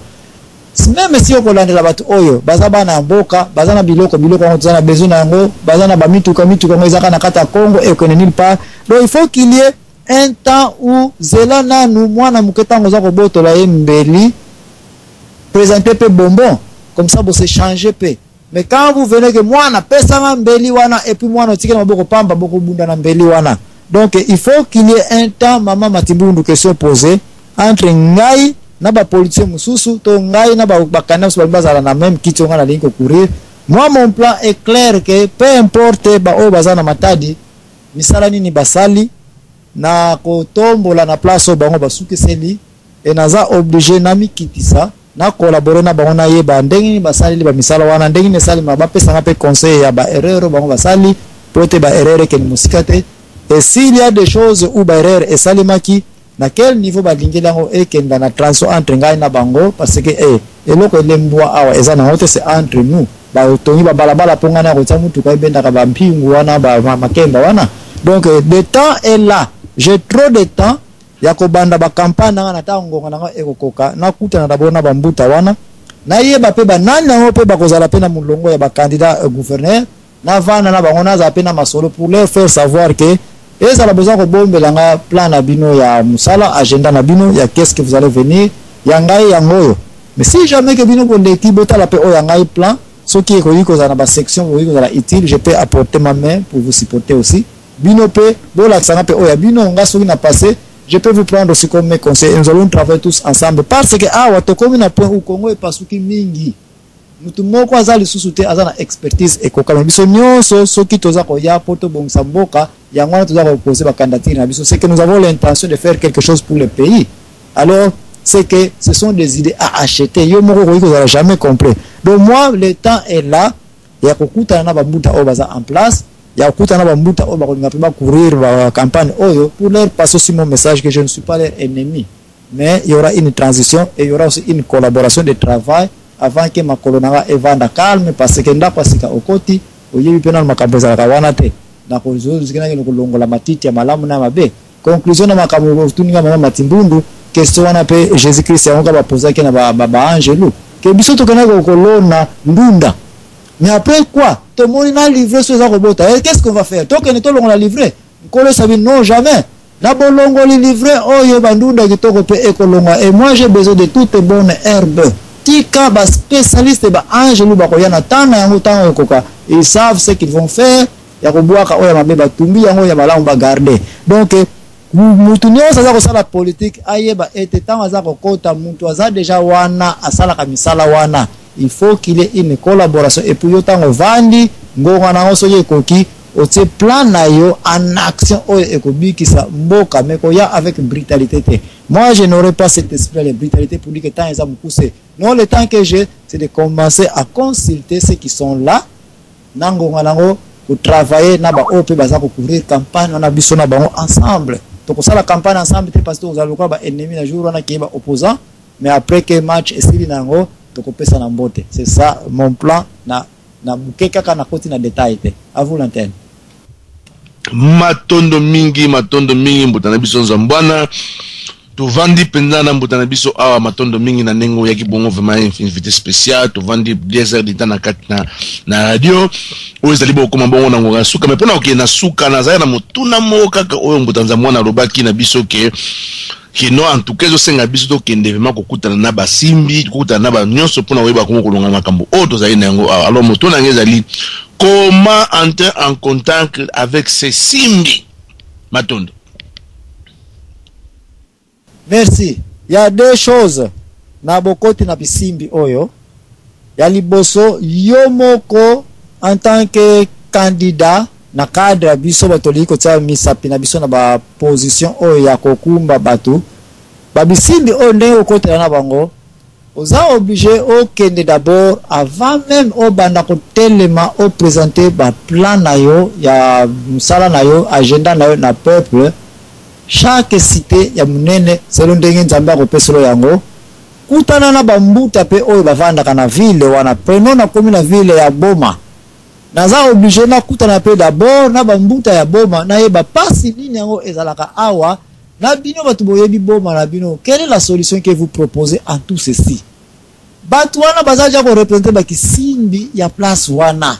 même si okolanda la bato oyo bazaba na mboka bazana biloko ngo tozana besoin nango bazana ba mituka ngo ezaka na kata Congo et qu'on est nulle part. Donc il faut qu'il y ait un temps où zela na nous mwana muketango za ko botola mbeli présenter pe bonbon comme ça vous s'échanger pe. Mais quand vous venez que moi na pesa mbeli wana et puis moi na tika na boko pamba boko bunda na mbeli wana. Donc il faut qu'il y ait un temps maman Matimbundu question posée entre ngai na ba politicien mususu to ngai na ba bakana so bazala na même kiti ngana linko courir. Moi mon plan est clair que peu importe ba o bazana matadi misala nini basali na ko tombola na place bango basuki seli et naza obligé na mikitisa na collaborer na bango na yeba ndenge basali ba misala wana ndenge ne sali ba pesa na pe conseil ya ba erreur bango basali pote ba erreur ke musikate. Et s'il y a des choses où ba erreur et salimaki na quel niveau ba lingelango e kenda na transo entre ngai na bango parce que eloko lemboa awa ezana hote c'est entre nous ba tongi ba balabala ponga na ko tsamutu ka benda ka ba mpingu wana ba makemba wana. Donc le temps est là, j'ai trop de temps ya ko banda ba campagne na tango na ekokoka na kuta na dabona ba mbuta wana na yeba pe ba nani na pe ba kozala pe na mulongo ya ba candidat gouverneur na vana na bango na za pe na masolo pour leur faire savoir que et ça a besoin de bomber la plan na bino ya musala agenda na bino ya qu'est-ce que vous allez venir ya ngai ya ngoyo. Mais si jamais que bino bonde ki bota la pe o ya ngai plan ce qui est ko za na ba section ko za utile je peux apporter ma main pour vous supporter aussi bino pe bo la tsanga pe o ya bino nga soki na passé je peux vous prendre aussi comme mes conseils. Nous allons travailler tous ensemble parce que wato komi na point au Congo e pasuki mingi mutu moko azali susute azana expertise e kokama biso nyonso soki toza ko ya poto bongisa mboka yango toza ko poser ba candidature na biso. C'est que nous avons l'intention de faire quelque chose pour le pays. Alors c'est que ce sont des idées à acheter. Yo moko ko vous jamais compris. Donc moi le temps est là ya kokuta na ba mbuta o baza en place ya kokuta na ba mbuta o ba ko ngapema courir ba campagne oyo pour leur passer aussi mon message que je ne suis pas leur ennemi mais il y aura une transition et il y aura aussi une collaboration de travail avant que ma colonara evanda calme parce que ndako sika okoti oyebi pena makabeza kawana te na ko zikina ngelo kulongola matiti ya malamu na mabe. Conclusion na makambo tuninga mama Matimbundu question wana pe Jésus Christ yango ba poser ke na ba angelu que biso to kana ko kolona ndunda. Mais après quoi tout le monde a livré ce za robota. Qu'est-ce qu'on va faire? Tant que ne to on l'a livré. Kolo sabi non jamais. na bolongo li livre oyo bandunda kitoko pe ekolonga. Et moi j'ai besoin de toutes bonnes herbes. Tika ba spécialiste ba angelu ba koyana tana yango tango koka. Ils savent ce qu'ils vont faire. Ya koboaka oya mabe ba tumbi yango ya malamu ba garder. Donc mutu nyonso aza kosala politique ayeba ete tango aza kokota mutu aza déjà wana asalaka misala wana. Il faut qu'il y ait une collaboration. Et puis yotango vandi ngonga na oso ye koki otie plan na yo en action oyo ekobikisa mboka meko ya avec brutalité. Moi je n'aurais pas cet esprit de brutalité pour dire que tant ils ont poussé. Non, le temps que j'ai, c'est de commencer à consulter ceux qui sont là nangonga nango pour travailler na ba ope baza ko couvrir campagne na biso na bango ensemble. Donc ça la campagne ensemble parce que vous allez quoi ba ennemi na jour na ki ba opposant, mais après que match esili nango to ko pesa na mbote. C'est ça mon plan na bukeka kana koti na détail te. À vous l'antenne. Matondo mingi mbutana biso nzambwana. Tu vandi pendana mbutana biso awa matondo mingi na nengo yaki bongo vraiment invité spécial. Tu vandi 10 heures de temps na radio. Oyo ezali bokoma bongo na ngoka suka. Mais pona oke na suka na zaya na motuna mo kaka oyo mbutanza mwana lobaki na biso ke no en tout cas senga biso to kende vraiment kokutana na basimbi kokutana na ba nyonso pona oyeba komo kolonga makambo o to zali nango. Alors motuna ngezali comment entrer en contact avec ces simbi matondo. Merci. Il y a deux choses. Na bokoti na bisimbi oyo. Ya liboso yomoko en tant que candidat na cadre biso batoliko tsa misapi na biso na ba position oyo ya kokumba batu. Ba bisimbi oyo ndenge okotela na bango. Oza obligé au kende d'abord avant même au banda ko telema au présenter ba plan na yo ya musala na yo agenda na yo na peuple. Chaque cité ya munene selon ndenge nzambe akopeselo yango kutana na bambuta pe oyo bavandaka na ville wana prenons na komi na ville ya Boma naza obligé na kutana pe d'abord na bambuta ya Boma na yeba pasi nini yango ezalaka awa na bino batu boyebi Boma na bino. Quelle est la solution que vous proposez en tout ceci? Batu wana bazaja ko représenter ba kisimbi ya place wana.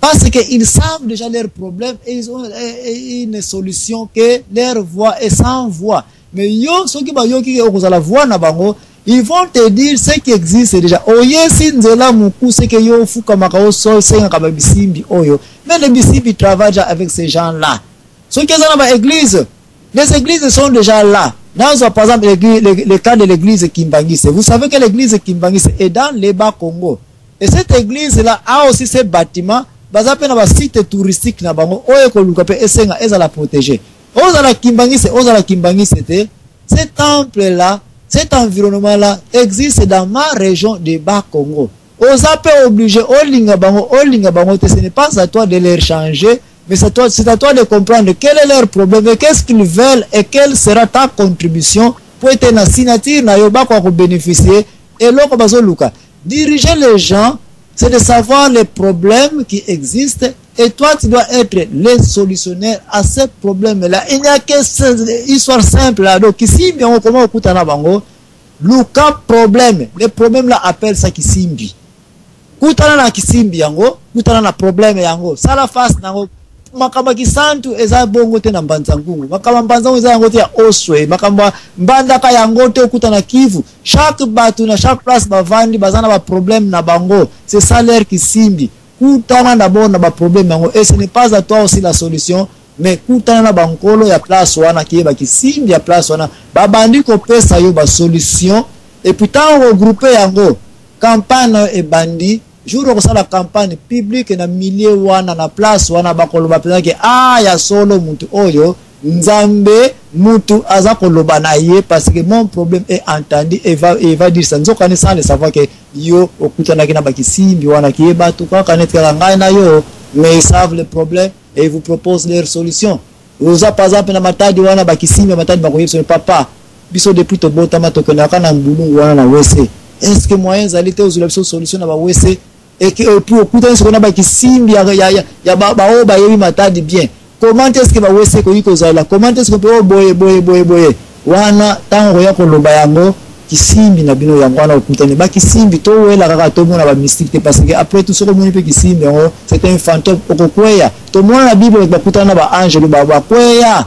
Parce qu'ils savent déjà leurs problèmes et ils ont une solution que leur voix est sans voix. Mais yo, ceux qui ont la voix na bango, ils vont te dire ce qui existe déjà. Oye sinzela muku ce que yo fuka makao sol senga kaba bisimbi oyo. Mais les bisimbi travaillent avec ces gens-là. Ceux qui sont dans l'église, les églises sont déjà là. Dans par exemple le cas de l'église Kimbangise. Vous savez que l'église Kimbangise est dans les bas Congo. Et cette église-là a aussi ces bâtiments. Bazape na ba site touristique na bango oyo ko luka pe esenga ezala protéger. Ozala Kimbangise te. Ce temple là, cet environnement là existe dans ma région de Bas Congo. Ozape obligé olinga bango te, ce n'est pas à toi de les changer, mais c'est à toi de comprendre quel est leur problème et qu'est-ce qu'ils veulent et quelle sera ta contribution pour être na signature na yo ba ko bénéficier et loko bazo luka. Diriger les gens, c'est de savoir les problèmes qui existent et toi tu dois être le solutionnaire à ces problèmes-là. Il n'y a qu'une histoire simple là. Donc ici, bien comment on na bango, Luka problème. Les problèmes là appellent ça kisimbi. Kutana na kisimbi yango, kutana na problème yango. Ça la face nango. Makamba kisantu eza bongo te na mbanzangungu. Makamba mbanzangu eza yango te ya Oswe. Makamba mbandaka yango te kutana Kivu. Chaque batu na chaque place bavandi bazana ba problème na bango. C'est ça l'air kisimbi. Kutana d'abord na ba problème yango. Et ce n'est pas à toi aussi la solution, mais kutana na bankolo ya place wana kieba kisimbi ya place wana. Babandi ko pesa yo ba solution et puis tant regrouper yango. Campagne et bandi jour où la campagne publique na milieu wana na place wana bakoloba pesa ke ya solo mutu oyo nzambe mutu aza koloba na ye parce que mon problème est entendu et va dire ça nzoka ne sans le savoir que yo okutana kina bakisimbi wana kieba tu kwa kanetela ngai na yo, mais ils savent le problème et ils vous proposent leur solution. Vous a par exemple na matadi wana bakisimbi matadi bakoyeba ce papa biso depuis to botama to konaka na mbulu wana na wese. Est-ce que moyens alite aux solution na ba wese et que pour écouter ce qu'on a bakisimbi ya ba yebi matadi bien. Comment est-ce que ba wese ko yiko zala? Comment est-ce que peut boye wana tango ya ko loba yango kisimbi na bino yango wana okutane ba kisimbi to wela kaka to mona ba mystique parce que après tout ce que moni pe kisimbi yango c'est un fantôme okokweya to mona na Bible ba kutana ba ange ba kweya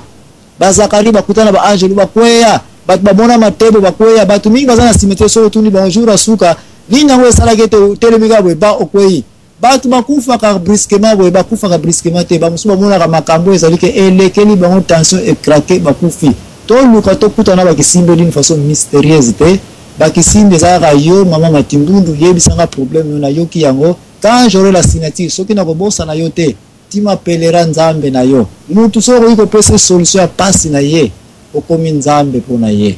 bazakari bakutana ba angelo bakweya batu babona matebo bakweya batu mingi bazana cimetière so tuni bonjour asuka ninyango esala kete telemika bwe ba okweyi batu bakufa ka brusquement bwe bakufa ka brusquement te ba musuba mona ka makambo ezali ke elekeli bango tension et craquer bakufi to luka to kutana bakisimbe d'une façon mystérieuse te bakisimbe za yo mama matimbundu yebisanga problème na yoki yango quand j'aurai la signature soki na kobosa na yo te tima pelera nzambe na yo mutu soko iko pesa solution ya pasi na ye okomi nzambe pona ye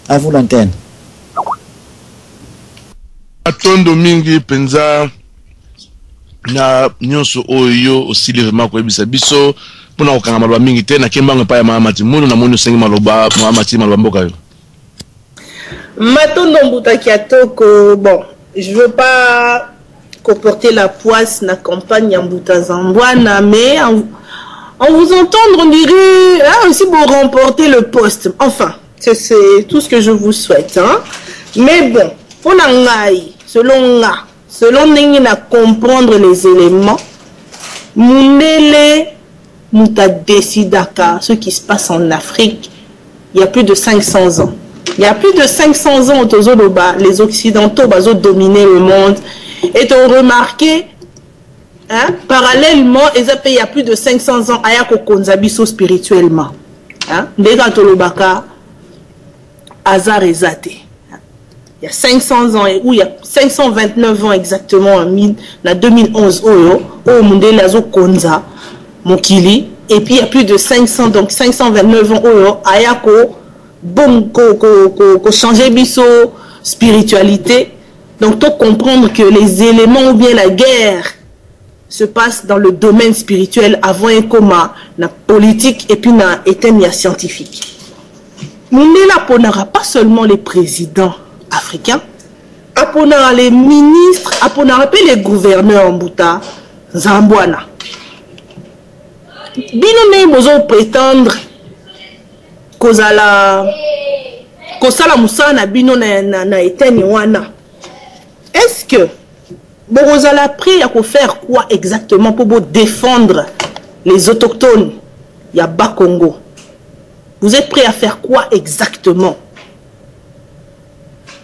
à vous l'antenne atondo mingi penza na nyonso oyo osili vraiment ko ebisa biso pona okanga maloba mingi te na kembango pa ya mama Timbundu na moni sengi maloba mama Timbundu mboka yo Matondo Mbuta Kiatoko. Bon, je veux pas comporter la poisse na campagne ya Mbuta Zambwana, mais en vous entendre, on dirait hein, aussi pour remporter le poste. Enfin, c'est tout ce que je vous souhaite. Hein. Mais bon, pour Nangai, selon Nengi comprendre les éléments, Mundele Mouta Desidaka, ce qui se passe en Afrique, il y a plus de 500 ans. Il y a plus de 500 ans, les Occidentaux ont dominé le monde. Et ont remarqué, hein, parallèlement, il y a plus de 500 ans, Ayako Konzabiso spirituellement. Déjà, Tolobaka, Hazar et Zate. Il y a 500 ans, ou il y a 529 ans exactement, en 2011, au Mundé Lazo Konza, Mokili. Et puis il y a plus de 500, donc 529 ans, Ayako. Bon, qu'on changer biso spiritualité. Donc, faut comprendre que les éléments ou bien la guerre se passe dans le domaine spirituel avant un coma, la politique et puis na étenia scientifique. Nous n'avons pas seulement les présidents africains, apona les ministres, apona les gouverneurs en Mbuta Zambwana. Bino ne bozo prétendre kozala musana bino na eteni wana. Est-ce que Borozala prêt à faire quoi exactement pour défendre les autochtones Yaba Congo? Vous êtes prêt à faire quoi exactement?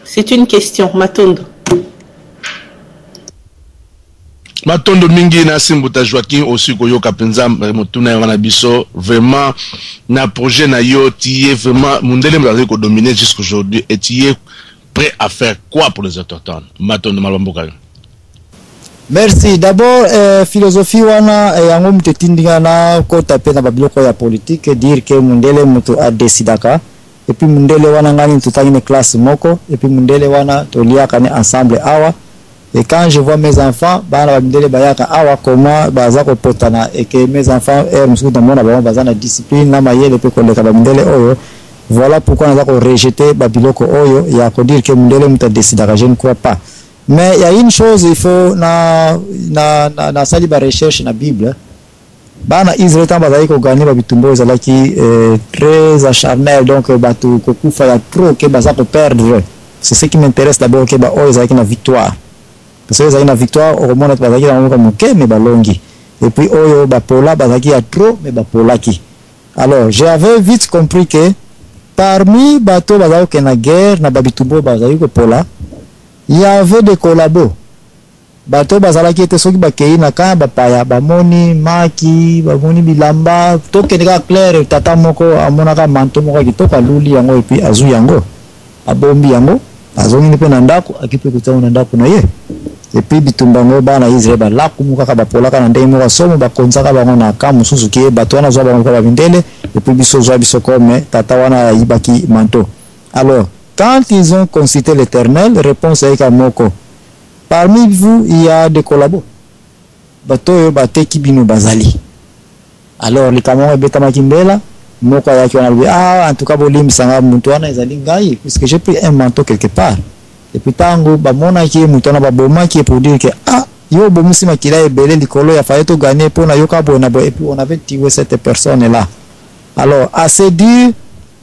C'est une question, Matondo. Matondo mingi na Simbuta Joaquin aussi koyoka penza motuna wana biso vraiment na projet na yo tié vraiment mundele mbaze ko dominer jusqu'aujourd'hui et tié prêt à faire quoi pour les autochtones? Matondo malomboka. Merci. D'abord philosophie wana yango mtetindinga na ko taper na babiloko ya politique dire que mundele mutu a décidaka et puis mundele wana ngani tutangine classe moko et puis mundele wana tolia kane ensemble awa. Et quand je vois mes enfants, comment potana et que mes enfants discipline voilà pourquoi nous avons rejeté Babiloko Oyo. Il y a que dire que je ne crois pas. Mais il y a une chose, il faut na sali ba recherche na Bible. Bana Israël tant bazali ko gagner ba bitumbo zalaki très acharné donc batu ko kufa ya trop que baza ko perdre. C'est ce qui m'intéresse d'abord que ba oyo zalaki na victoire. Parce que ça une victoire au moment bazaki na ngoka muke mais balongi et puis oyo bapola bazaki a trop mais bapola ki. Alors j'avais vite compris que parmi bateau bazaki que na guerre na babitumbo bazaki ko pola il y avait des collabos bateau bazalaki était soki bakei na ka bapaya bamoni maki bamoni bilamba to keneka clair tata moko amona ka manto moko kitoka luli yango et puis azu yango abombi yango azongi pe na ndako akipe kutana na ndako na ye. Et puis bitumbango bana Israël ba la kumuka ka bapola ka ndenge mo somo ba konzaka bango na ka mususu ke bato wana zo bango ka bindele et puis biso zo biso comme tata wana ibaki manto. Alors quand ils ont consulté l'Éternel, réponse est moko. Parmi vous il y a des collabos. Bato yo bateki bino bazali. Alors les camarades betama kimbela moko ya ki wana en tout cas bolim sanga muntu wana ezali ngai puisque j'ai pris un manteau quelque part. Et puis tango bamona ki mutana baboma ki pour dire que yo bomisi makila ebele likolo ya fayeto gagner pour na yoka bona et puis on avait tué cette personne là. Alors à se dire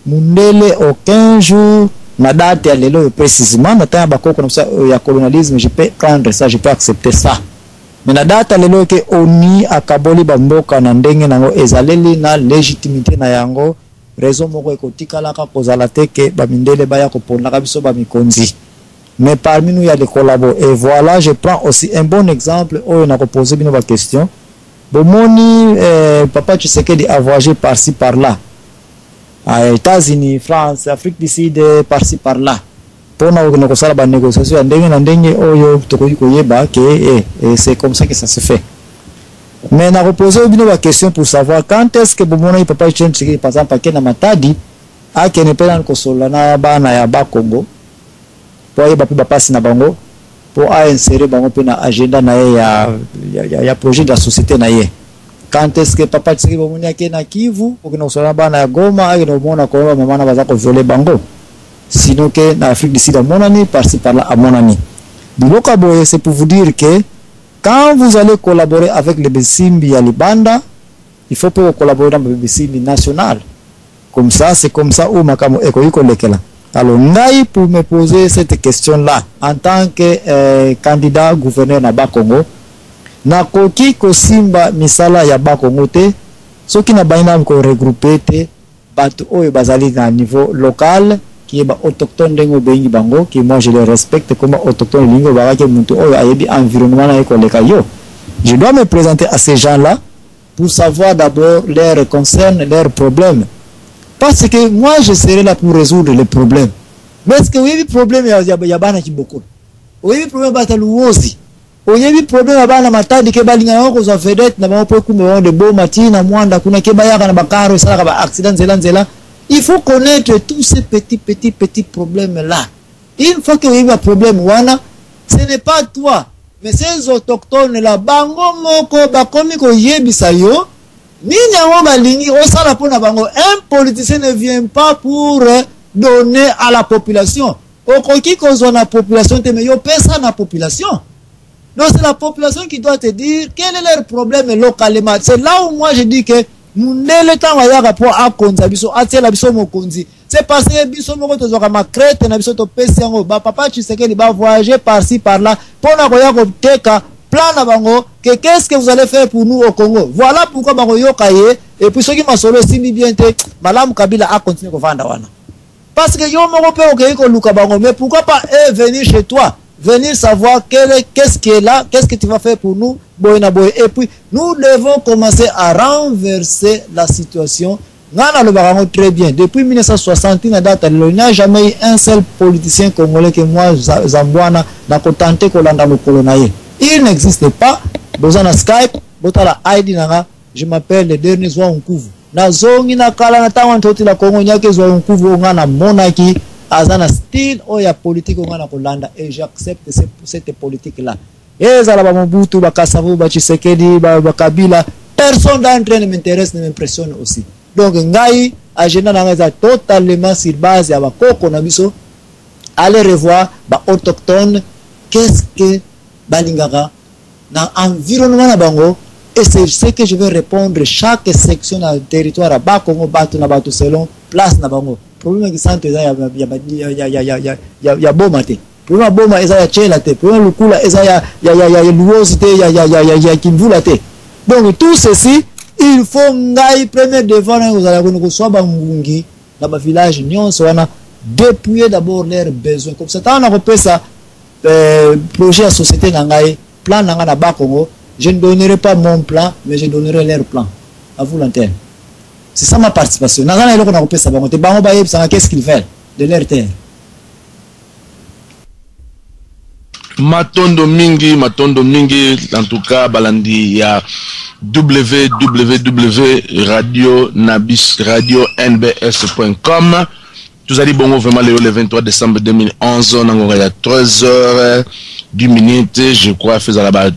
mundele aucun jour na date ya lelo précisément na temps bakoko ya colonialisme je peux prendre ça, je peux accepter ça. Mais na date lelo ke oni akaboli bamboka na ndenge nango ezaleli na légitimité na yango raison moko ekotikala ka kozala te ke bamindele baya kopondaka biso bamikonzi. Mais parmi nous il y a des collaborateurs. Et voilà, je prends aussi un bon exemple où on a posé une question. Bomoni Papa Tshisekedi a voyagé par-ci par-là. À États-Unis, France, Afrique du Sud, par-ci par-là. Pour nous faire des négociations, c'est comme ça que ça se fait. Mais on a reposé une question pour savoir quand est-ce que Bomoni Papa Tshisekedi, par exemple, à Matadi, à Kenepelan Kosolana, Bana ya Bakongo, pour y passer na bango, pour insérer bango pe na agenda na ya projet de la société na ye. Quand est-ce que Papa Tshisekedi Bomoni akena Kivu, pour que nous soyons Bana ya Goma, et nous mona ko mama na baza ko violer bango. Sinon que na Afrique du Sud à mon ami, par-ci par-là à mon ami. Biloka boye, c'est pour vous dire que quand vous allez collaborer avec les Bessimbi à Libanda, il faut pas collaborer dans les Bessimbi national. Comme ça, c'est comme ça où Makamo Ekoyiko Lekela. Alors, Ngai, pour me poser cette question-là, en tant que candidat gouverneur na Bakongo, na koki ko simba misala ya Bakongo te, ceux qui na baina ko regrouper te, batu oyo bazali na niveau local, qui est autochtone dengo bengi bango, qui moi je les respecte comme autochtone lingo barake muntu oyo ayebi environnement na ko leka yo. Je dois me présenter à ces gens-là pour savoir d'abord leurs concerns, leurs problèmes. Parce que moi je serai là pour résoudre les problèmes. Mais est-ce que vous avez des problèmes ya bana kiboko? Vous avez des problèmes bataluozi? Vous avez des problèmes ya bana matadi ke balinga yoko za vedette na ba po kumbe de bo matina mwanda kuna ke bayaka na bakaro sala ba accident zela. Il faut connaître tous ces petits problèmes-là. Une fois que vous avez un problème, ce n'est pas toi, mais ces autochtones-là, bango moko, bakomi ko yebisa yo, minyango balingi, osala pona bango, un politicien ne vient pas pour donner à la population. Okoki kozwa na population, te me yo pesa na population. Donc c'est la population qui doit te dire quel est leur problème localement. C'est là où moi je dis que mundele tanga ya rapport a konza biso atela biso mokonzi. C'est parce que biso moko tozoka ma crête na biso to pesi yango ba Papa Tshisekedi ba voyager par-ci par-là pour na koya ko teka plan na bango que qu'est-ce que vous allez faire pour nous au Congo. Voilà pourquoi bango yokaye et puis ceux qui masolo simi bien te Malamu Kabila a continué ko vanda wana. Parce que yo moko pe okeyi ko luka bango, mais pourquoi pas venir chez toi, venir savoir qu'est-ce qui est là, qu'est-ce que tu vas faire pour nous. Et puis, nous devons commencer à renverser la situation. Très bien. Depuis 1960, il n'y a jamais eu un seul politicien congolais que moi, Zambouana, n'a pas tenté de le coloniser. Il n'existe pas. Besoin de Skype, je m'appelle le dernier Zouankuvu. Nazongi na kala na tawa ntoti la Congo nyake Zouankuvu ngana monaki azana style oya politique ngana kolanda et j'accepte cette politique là. Et ça là Mobutu, Bakasavu, Tshisekedi, Kabila, personne d'entre eux ne m'intéresse, ne m'impressionne aussi. Donc ngai agenda na totalement sur base ya bakoko na biso. Allez revoir ba autochtone, qu'est-ce que balingaka dans environnement na bango, et c'est ce que je vais répondre chaque section dans le territoire à Bakongo batu na batu selon place na bango. Problème qui sente ya bomate. Pour boma eza ya chela te, pour lukula eza ya luosité ya kimvula te. Donc tout ceci, il faut ngai premier devant nous allons ko soit ba mungi na ba village nyonso wana dépouiller d'abord leurs besoins. Comme ça on a repéré ça projet à société na ngai, plan na na Bakongo, je ne donnerai pas mon plan, mais je donnerai leur plan. À vous l'antenne. C'est ça ma participation. Na na eloko na repéré ça bango te bango ba yebisa qu'est-ce qu'ils veulent de leur terre. Matondo mingi, en tout cas, balandi ya www.radio-nbs.com. Tout allez bon vraiment le 23 décembre 2011, on a 13h du minute, je crois, faisant là-bas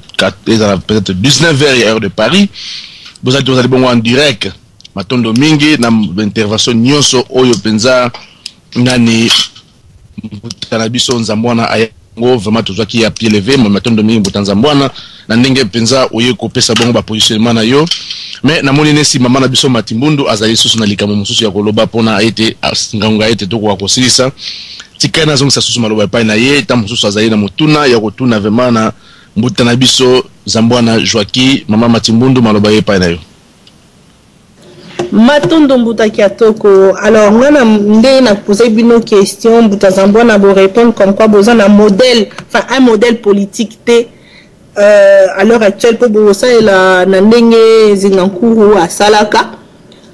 peut-être 19h heure de Paris. Vous allez bon en direct. Matondo mingi, na intervention nyonso oyo penza nani tanabiso nzambwana aya. Vraiment tout ça qui a pied levé mais maintenant domingue botanzambwana na ndenge penza oye ko pesa bongo ba positionnement na yo mais na moni nesi mama na biso Matimbundu azali susu na likamo mususu ya koloba pona ete nganga ete to kwa kosilisa tikana zonga susu maloba pa na ye ta mususu azali na mutuna ya kotuna vraiment na mbuta na biso Zambwana Joaki mama Matimbundu maloba ye pa na yo. Matondo Mbuta Kiatoko. Alors, moi, je posé une question. Mbuta Zambouana vous répondre comme quoi besoin d'un modèle, enfin un modèle politique à l'heure actuelle pour Bosa et la Nandenge Zingankuru à Salaka.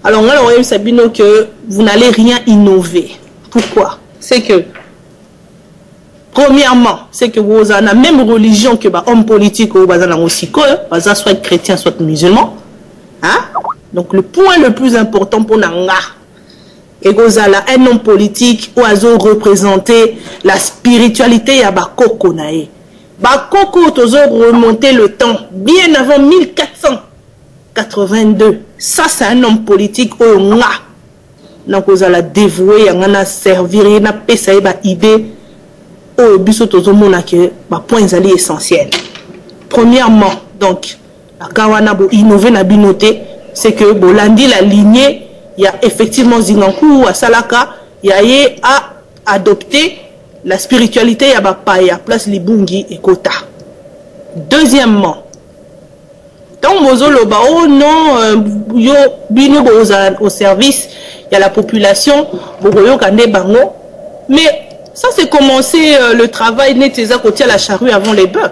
Alors, moi, on Sabino que vous n'allez rien innover. Pourquoi? C'est que, premièrement, c'est que vous avez la même religion que les hommes politiques ou les aussi, soit chrétiens, soit musulmans. Hein? Donc, le point le plus important pour Nanga, et vous avez un homme politique ou à représenter la spiritualité à Bakoko Nae. Bakoko, tu as remonté le temps bien avant 1482. Ça, c'est un homme politique au Nga. Donc, vous allez dévouer, vous allez servir, vous allez passer des idées. Au biso tozomona que point essentiel. Premièrement, donc, la kawana bo innover na binoté, c'est que bolandi la lignée, il y a effectivement Zingankuru à Salaka, il y a à adopter la spiritualité ya bapaya place libungi et kota. Deuxièmement, tant mozolo ba oh non yo bino au service, il y a la population boyo kande bango, mais ça, c'est commencer le travail net côté à la charrue avant les bœufs.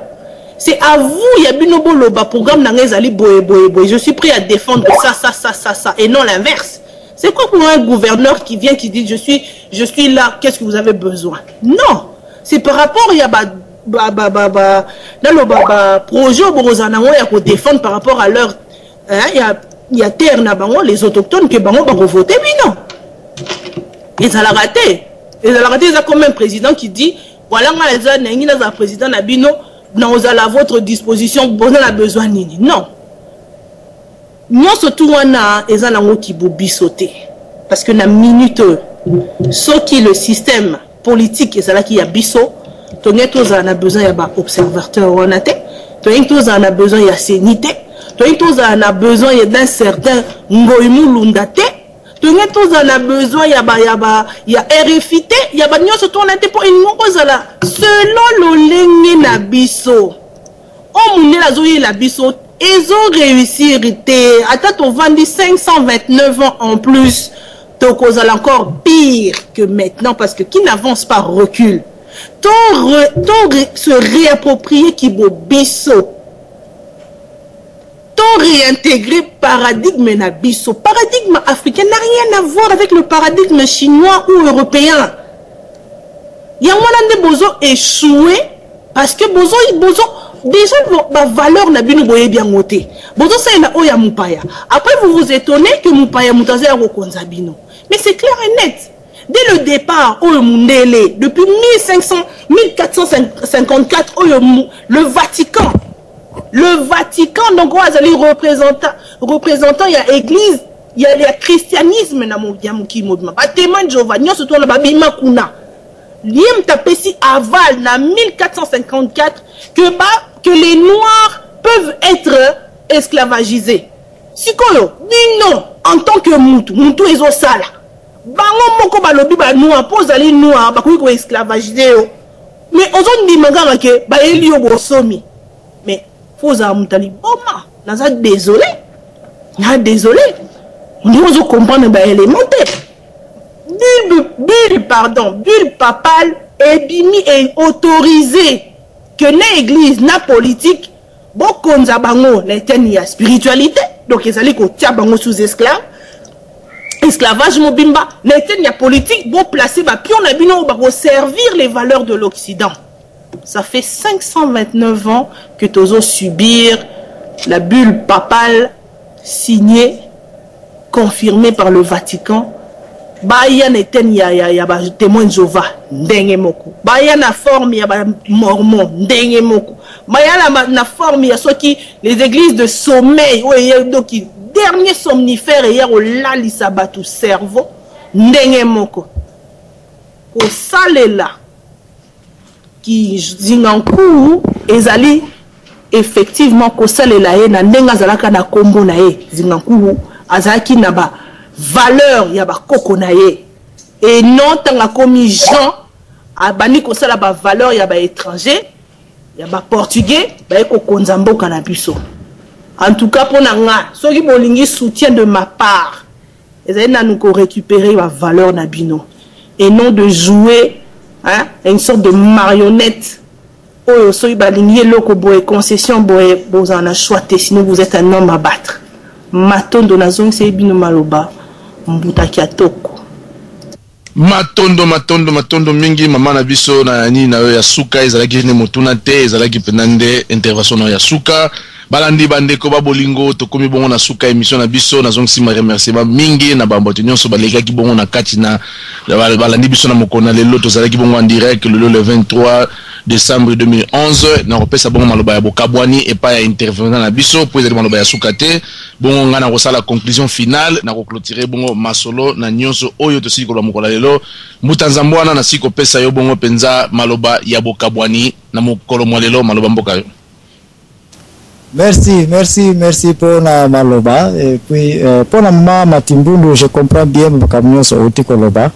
C'est à vous, il y a binobo loba programme n'angezali boye. Je suis prêt à défendre ça, et non l'inverse. C'est quoi pour un gouverneur qui vient qui dit je suis là, qu'est-ce que vous avez besoin? Non, c'est par rapport il y a dans le projet borozanango il y a pour défendre par rapport à leur il y a terre na bango les autochtones que bango va voter, oui non. Et ça l'a raté. Et ça l'a raté, il y a comme un président qui dit voilà, il y a un président Nabino, nous allons à votre disposition, vous avez besoin nini. Non. Nous surtout on a des gens qui bobi sauter parce que na minute ce qui le système politique et c'est là qu'il y a biso, tous en a besoin il y a observateur on a tous en a besoin il y a sénité, tous en a besoin d'un certain ngoimu lundate. Tous en a besoin, il y a RFIT, il y a surtout on a été pour une là. Selon l'olenge na biso, on mouné la zoé la biso, ils ont réussi à t'as vendu 529 ans en plus, donc on a encore pire que maintenant parce que qui n'avance pas recule. Se réapproprier qui beau biso. Réintégrer paradigme nabiso. Paradigme africain n'a rien à voir avec le paradigme chinois ou européen. Il y a un bezo échoué parce que bezo déjà la valeur n'a bien bien noté. Bezo ça na oya mupaya. Après vous vous étonnez que mupaya mutaze au konzabino. Mais c'est clair et net. Dès le départ au Mundele depuis 1454 le Vatican. Le Vatican, donc, on a les représentants, il y a l'église, il y a le christianisme, il y a témoin de Jéhovah, il y a surtout le Babima Kuna. L'IM tapesi aval, en 1454, que les Noirs peuvent être esclavagisés. Si koyo, dis non, en tant que Moutou est au sala. Bango moko balobi ba noir, pose ali noir, ba ko esclavagisé. Mais on dit mangama ke ba elio bosomi. Mais faut amutali boma, naza désolé. Na désolé. On doit comprendre ba élémentaire. Bulle papale est bimi et autorisé que l'église na politique bokonza bango n'était ya spiritualité donc ils allaient ko tia bango sous esclavage mobimba n'était ya politique bon placer ba pion na bino ba servir les valeurs de l'Occident. Ça fait 529 ans que tozo subir la bulle papale signée confirmée par le Vatican. Baya neten ya ba témoin de Jéhovah ndenge moko. Baya na forme ya ba mormon ndenge moko. Baya na forme ya soki les églises de sommeil donc dernier somnifère hier au lali sabatu cerveau ndenge moko. Ko salela qui Zingankuru ezali effectivement ko salela ye na ndenga zalaka na kombo na ye Zingankuru azaki na ba valeur ya ba kokonaye et non tanga komi Jean abani ko sala ba valeur ya ba étranger ya ba portugais ba ko konzambo kana biso. En tout cas pour nga soki bolingi soutien de ma part ezali nanu ko récupérer la valeur na bino et non de jouer hein, une sorte de marionnette. Oh, soy balingi loko boye concession boye bozana choité sinon vous êtes un homme à battre. Matondo nazong se bino maloba mbuta kiatoko. Matondo mingi mama na biso na ni na ya suka ezalaki ne motuna te ezalaki penande intervention na ya suka balandi bandeko ba bolingo to komi bongo na suka émission na biso na zongsi ma remerciement mingi na bambote nyonso balekaki bongo na kati na balandi biso na mokona lelo to zalaki bongo en direct le 23 décembre 2011 na repesa bongo maloba ya bokabwani et pas ya intervenant na biso pour ezali maloba ya suka te bongo ngana ko sala conclusion finale na ko clôturer bongo masolo na nyonso oyo to siko la mokola lelo mutanzambwana na siko pesa yo bongo penza maloba ya bokabwani na mokolo mwalelo maloba mboka yo. Merci pour la maloba. Et puis, pour la maman Timbundu, je comprends bien mon camion sur Otikoloba.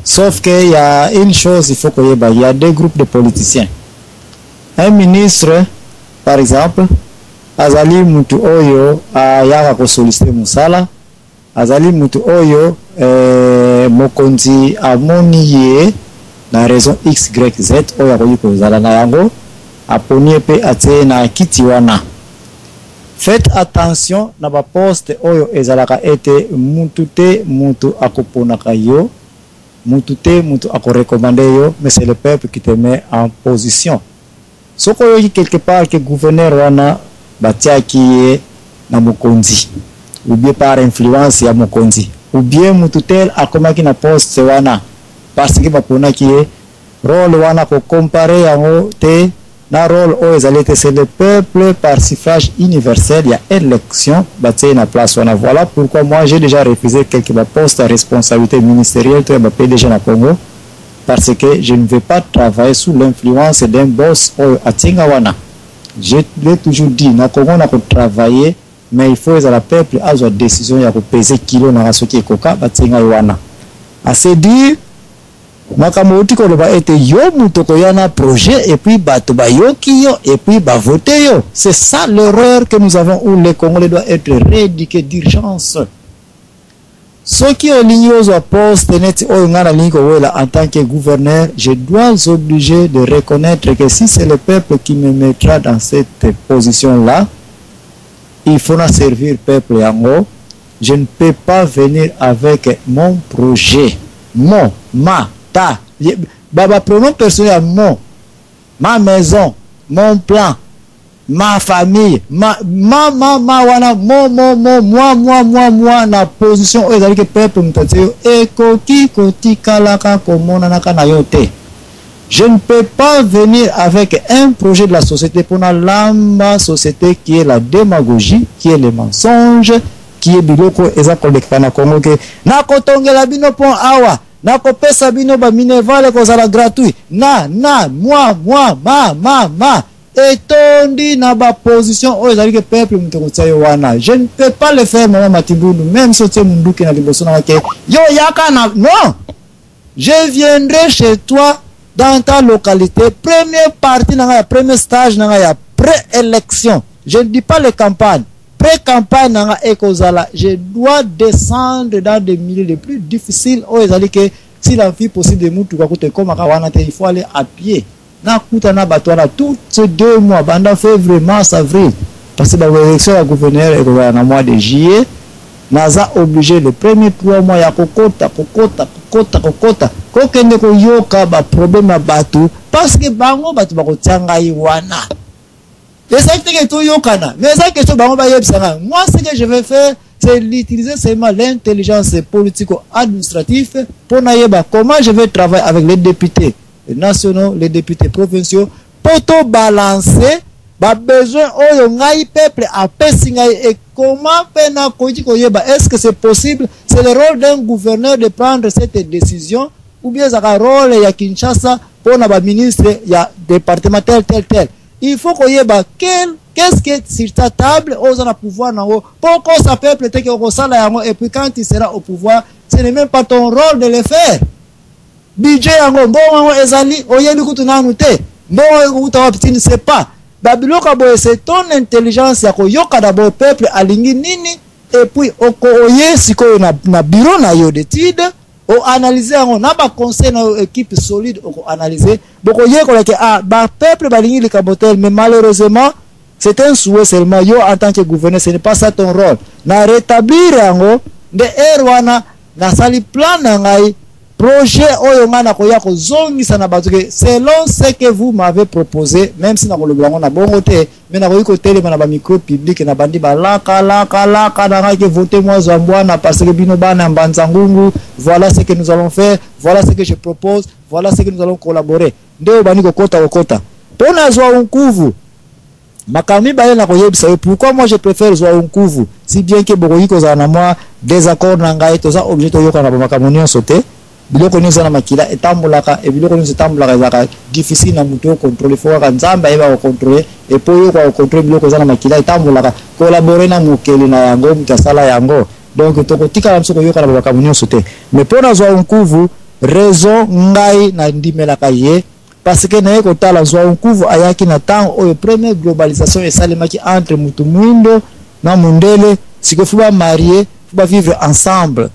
Sauf qu'il y a une chose, il faut qu'il y a deux groupes de politiciens. Un ministre, par exemple, Azali Mutu Oyo, a Yara ko solliciter Musala. Azali Mutu Oyo, Mokonzi Amoniye, na raison X, Y, Z, Oya Koyiko Zala na yango. Aponi pe ate na kiti wana. Faites attention na ba poste oyo ezalaka ete mutu akoponaka yo, mutu akorekomande yo, mais c'est le peuple qui te met en position. Soko yo quelque part que gouverneur wana batiaki ye na mokonzi, ou bien par influence ya mokonzi, ou bien mutu tel akomaki na poste wana parce que baponaki ye rôle wana ko comparer yango te. Na rôle c'est le peuple par suffrage universel, il y a élection, bâtir na place. Voilà pourquoi moi j'ai déjà refusé quelques postes à responsabilité ministérielle de la PDG na Congo, parce que je ne veux pas travailler sous l'influence d'un boss à Tingawana. Je l'ai toujours dit, na Congo on a travailler, mais il faut que le peuple ait une décision de peser kilo na ce qui est coca à Tingawana. À se dire, makamouti ko loba ete yo mutoko yana projet et puis bato ba yoki yo et puis ba voter yo. C'est ça l'erreur que nous avons où les Congolais doivent être rééduqués d'urgence. Ceux qui ont ligné aux postes net en tant que gouverneur, je dois obliger de reconnaître que si c'est le peuple qui me mettra dans cette position là, il faudra servir le peuple yango. Je ne peux pas venir avec mon projet, ta baba pronom personnel mon, ma maison, mon plan, ma famille, ma wana moi na position où ezali que peuple mutateyo ekoki kotikalaka komona naka na yote. Je ne peux pas venir avec un projet de la société pour la société qui est la démagogie, qui est le mensonge, qui est biloko eza koleka na Congo ke na kotongela bino pon awa na kopesa bino ba minevale kozala gratuit moi etondi na ba position o ezali ke peuple mutokotsayo wana. Je ne peux pas le faire maman Matibundu même si tu munduki na liboso na ke yo yaka na non. Je viendrai chez toi dans ta localité, première partie na premier stage na ya pré-élection. Je ne dis pas les campagnes. Pré-campagne na ekozala, je dois descendre dans des milieux les plus difficiles où ils allaient que si la vie possible de moutou comme il faut aller à pied. Na kuta na batwana tous ces 2 mois, pendant février, mars, avril, parce que l'élection à gouverneur est dans le mois de juillet, naza obligé le premier 3 mois ya kokota. Kokende ko yoka ba problème batu parce que bango batu bakotianga iwana. Moi, ce que je vais faire, c'est l'utiliser seulement l'intelligence politico-administrative pour naïba comment je vais travailler avec les députés nationaux, les députés provinciaux, pour tout balancer, besoin au peuple à et comment est-ce que c'est possible? C'est le rôle d'un gouverneur de prendre cette décision, ou bien c'est le rôle de Kinshasa pour un ministre, il y a département tel. Il faut qu'on y ait qu'est-ce qui est sur ta table, aux a pouvoir pour qu'on s'appelle peut-être et puis quand il sera au pouvoir, ce n'est même pas ton rôle de le faire. Budget bon ezali oyeli kutuna nute bon tu ne sais pas babiloka boye c'est ton intelligence ya koyoka d'abord peuple alingi nini et puis okoye sikoyo na bureau na yo d'étude o analyser yango na ba conseil na équipe solide o analyser bokoye ko ke ba peuple balingi likabotel, mais malheureusement c'est un souhait seulement. Yo en tant que gouverneur, ce n'est pas ça ton rôle. Na rétablir yango de erwana na sali plan na ngai projet oyo ngana koya ko zongisa na batuke selon ce que vous m'avez proposé, même si na ko loblango na bongo te, mais na ko télé na ba micro public na bandi ba la na ngai que voter moi Zambwana parce que bino bana mbanzangungu, voilà ce que nous allons faire, voilà ce que je propose, voilà ce que nous allons collaborer. Ndeo bani ko kota pona zwa unkuvu makami baye na koyebisa pourquoi moi je préfère zwa unkuvu, si bien que bokoyi ko za na moi désaccord na ngai to za objet to yoka na makamoni sote biloko nyonso na makila etambulaka e biloko nyonso etambulaka ezaka difficile na mutu contrôler faut ka nzamba eba ko contrôler et po yo ko contrôler biloko za na makila etambulaka collaborer na mokeli na yango mutasala yango donc tokotika na msoko yoka na makamoni sote mais pona zwa unkuvu raison ngai na ndimelaka ye parce que na yeko tala zwa unkuvu ayaki na temps oyo première globalisation esalemaki entre mutu mwindo na mundele siko fuba marier fuba vivre ensemble.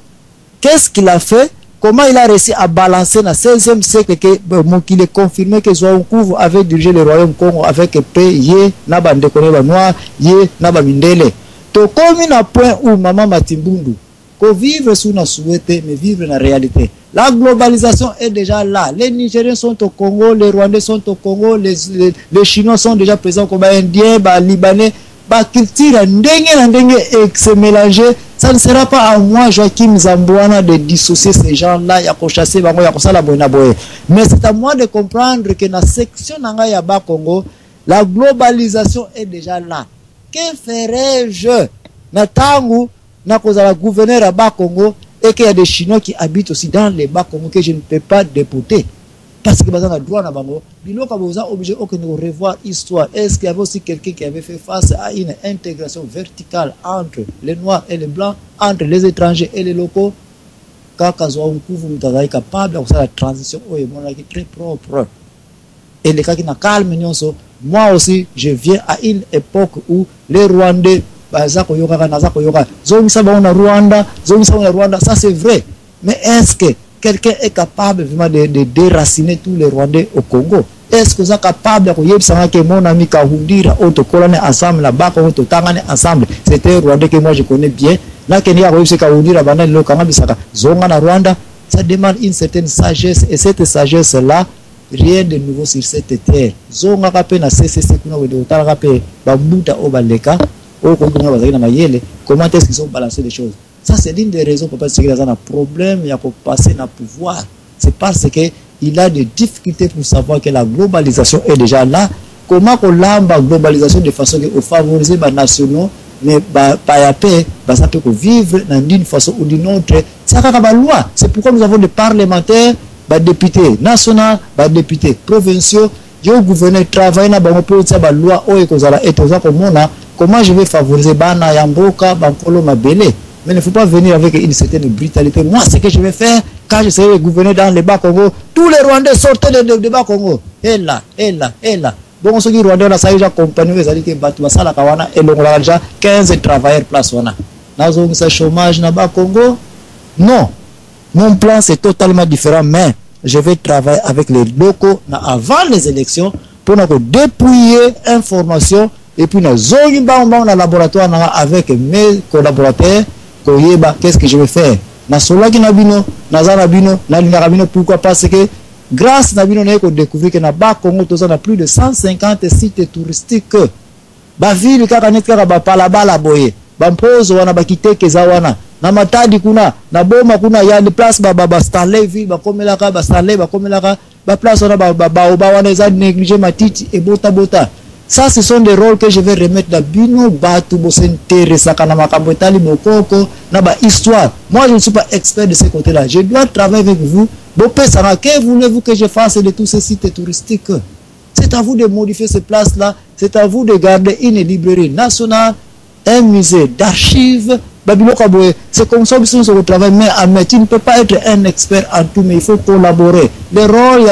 Qu'est-ce qu'il a fait? Comment il a réussi à balancer dans le 16e siècle qu'il est confirmé que Zouankouvou avait dirigé le royaume Congo avec paix, yé, naba ndekone noir, yé, naba mindele. To comme un point où maman Matimbundu, que vivre sous na souhaité, mais vivre la réalité. La globalisation est déjà là. Les Nigériens sont au Congo, les Rwandais sont au Congo, les Chinois sont déjà présents comme Indiens, Libanais, culture, ndenge et se mélanger. Ça ne sera pas à moi, Joachim Zambwana, de dissocier ces gens-là, mais c'est à moi de comprendre que dans la section Nanga Congo, la globalisation est déjà là. Que ferais-je Natangu, la gouverneur à Bas-Congo, et qu'il y a des Chinois qui habitent aussi dans les Bas-Congo que je ne peux pas déporter. Parce que dans le droit, nous sommes obligés de revoir l'histoire. Est-ce qu'il y avait aussi quelqu'un qui avait fait face à une intégration verticale entre les Noirs et les Blancs, entre les étrangers et les locaux? Quand vous êtes capable de faire la transition, est très propre. Et les cas qui n'ont calme, moi aussi, je viens à une époque où les Rwandais, ça c'est vrai. Mais est-ce que quelqu'un est capable vraiment de déraciner tous les Rwandais au Congo? Est-ce que vous êtes capable de savoir que mon ami Kahundira, on te colonne ensemble là-bas, on te tangane ensemble? C'était un Rwandais que moi je connais bien. Là, Kenya a Kahundira, Rwanda, ça demande une certaine sagesse. Et cette sagesse-là, rien de nouveau sur cette terre. Zonga kape na CCC kuna wedo utara kape babuta obaleka au Congo bazali na mayele. Comment est-ce qu'ils ont balancé les choses? Ça, c'est l'une des raisons pour qu'il y a un problème, il y a pour passer dans le pouvoir. C'est parce qu'il a des difficultés pour savoir que la globalisation est déjà là. Comment on l'a la globalisation de façon à favoriser les nationaux, mais pas à paix, ça peut vivre d'une façon ou d'une autre. C'est la loi. C'est pourquoi nous avons des parlementaires, des députés nationaux, des députés provinciaux. Le gouverneur travaille dans la loi comment je vais favoriser Bana Yamboka, Bankolo Mabele. Mais il ne faut pas venir avec une certaine brutalité. Moi, ce que je vais faire, quand je serai gouverneur dans le Bas-Congo, tous les Rwandais sortent de Bas-Congo. Et là. Bon, ceux qui Rwandais, on a déjà compagnie, ils ont dit que Batouassa, Kawana, et l'on a déjà 15 travailleurs place. Nous avons ce chômage dans Bas-Congo. Non. Mon plan, c'est totalement différent, mais je vais travailler avec les locaux avant les élections pour nous dépouiller information et puis nous avons un laboratoire avec mes collaborateurs. Qu'est-ce que je vais faire? Pourquoi? Parce que grâce à Nabino, on a découvert que Naba Congo, on a plus de 150 sites touristiques. Ville, Palabala Boye, Bampose, on a bakité Kezawana, Namatadi Kuna, Naboma Kuna, il y a des places, Stanley, Ville, Bakomelaka, Stanley, Bakomelaka, place, on a Baobawana, négligé Matiti et Bota. Ça, ce sont des rôles que je vais remettre dans Bino Batu Bosentere, Sakanama Kambotali, Mokoko, Naba Histoire. Moi, je ne suis pas expert de ce côté-là. Je dois travailler avec vous. Bopé Sana, que voulez-vous que je fasse de tous ces sites touristiques? C'est à vous de modifier ces places-là. C'est à vous de garder une librairie nationale, un musée d'archives. C'est comme ça que nous avons travaillé, mais tu ne peux pas être un expert en tout, mais il faut collaborer. Le rôle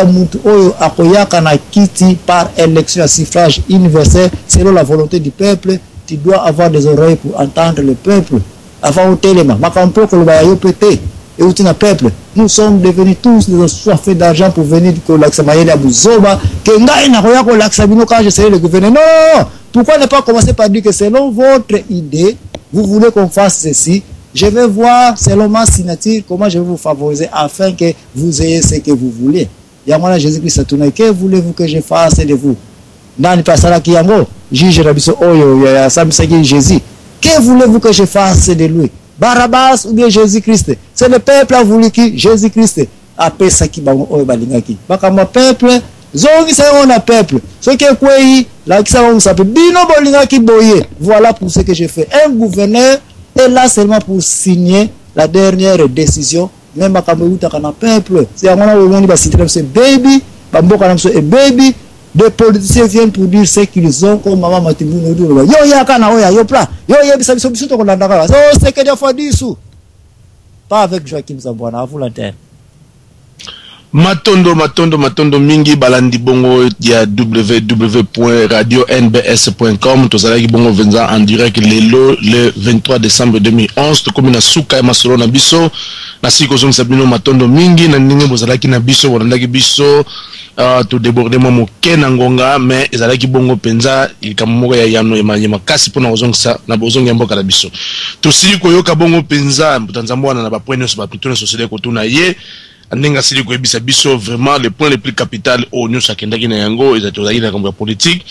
par élection à suffrage universel, selon la volonté du peuple, tu dois avoir des oreilles pour entendre le peuple. avant au téléma makampo ko ba yo pété et où na peuple nous sommes devenus tous des soifs d'argent pour venir que l'accès mayele à Buzoba que ngai na roya ko l'accès bino quand je serai le gouverneur. Non, pourquoi ne pas commencer par dire que selon votre idée vous voulez qu'on fasse ceci, je vais voir selon ma signature comment je vais vous favoriser afin que vous ayez ce que vous voulez. Yamana Jésus-Christ a tourné. Que voulez-vous que je fasse de vous? Nani pasala ki yango juge rabiso oyo ya samsaki Jésus. Que voulez-vous que je fasse de lui? Barabbas ou bien Jésus-Christ? C'est le peuple a voulu qui Jésus-Christ a pesa ki bango oyo balingaki. Baka ma peuple zongi sa on a peuple. Ce qui est quoi la qui ça on s'appelle bino bolingaki boye. Voilà pour ce que je fais. Un gouverneur est là seulement pour signer la dernière décision. Même à Kameruta kana peuple. C'est à mon avis ba citer c'est baby, bamboka na c'est baby. Des politiciens viennent pour dire ce qu'ils ont comme maman Matimbu no yo ya kana oya yo pla. Yo yebisa biso biso to kolanda kala. So c'est que des fois disu. Pas avec Joachim Zambwana, à vous la terre. Matondo mingi balandi bongo ya www.radio-nbs.com. Tozalaki bongo venza en direct le 23 décembre 2011 to komina suka ya masolo na biso na siko zong sabino matondo mingi na ninge bozalaki na biso bolandaki biso to débordement moke na ngonga mais ezalaki bongo penza ikamoko ya yano ya makasi pona ozongisa na bozongi ya mboka na biso to sili koyoka bongo penza mbutanzambo na ba point nyonso ba pitona société ko tuna ye Nenga sili ko ebisa biso vraiment le point le plus capital au nyonso akendaki na yango ezatozaki na kambo ya politique.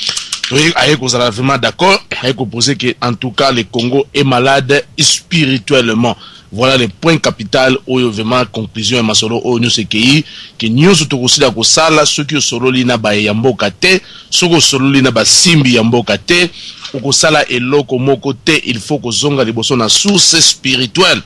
Aye ko zala vraiment d'accord, aye ko poser que en tout cas le Congo est malade spirituellement. Voilà le point capital au vraiment conclusion ya masolo au nyonso kei que nyonso to kosila ko sala soki sololi na ba ya mboka te, soko sololi na ba simbi ya mboka te, ko sala eloko moko te, il faut ko zonga liboso na source spirituelle.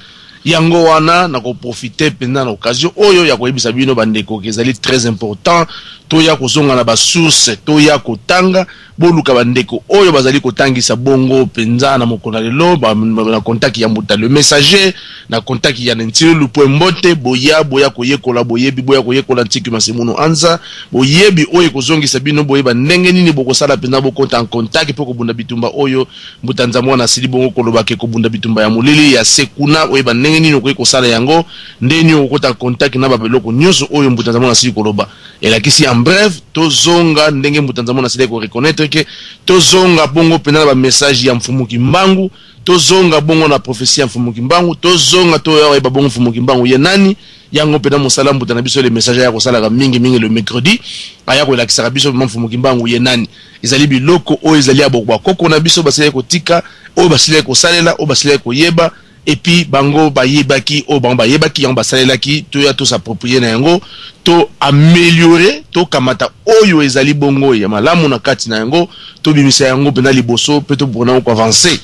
Yango wana na ko profiter pendant l'occasion oyo ya ko yebisa bino bandeko kezali très important to ya ko zonga na ba source to ya ko tanga boluka bandeko oyo bazali ko tangisa bongo penza na mokona lelo na contact ya muta le messager na contact ya ntilo lupo mbote boya ko yekola boyebi boya ko yekola ntiki masemuno anza boyebi oyo ko zongisa bino boyeba ndenge nini boko sala penza boko en contact poko bunda bitumba oyo mutanza mwana sili bongo kolobake ko bunda bitumba ya mulili ya sekuna oyeba ndenge nini ko sala yango ndeni okota contact na babeloko nyonso oyo mbutanza mwana sili koloba elakisi en bref to zonga ndenge mbutanza mwana sili ko reconnaître que to zonga bongo penana ba message ya mfumuki mbangu to zonga bongo na prophétie ya mfumuki mbangu to zonga to ya ba bongo mfumuki mbangu ye nani yango pena mosala mbutana biso le message ya ko sala mingi le mercredi aya ko elakisa biso mfumuki mbangu ye nani ezali biloko o ezali abokwa koko na biso basile ko tika o basile ko salela o basile ko yeba et puis bango bayebaki o bango bayebaki yango basalelaki to ya to s'approprier na yango to améliorer to kamata oyo ezali bongo ya malamu na kati na yango to bimisa yango pena liboso pe to bona ko avancer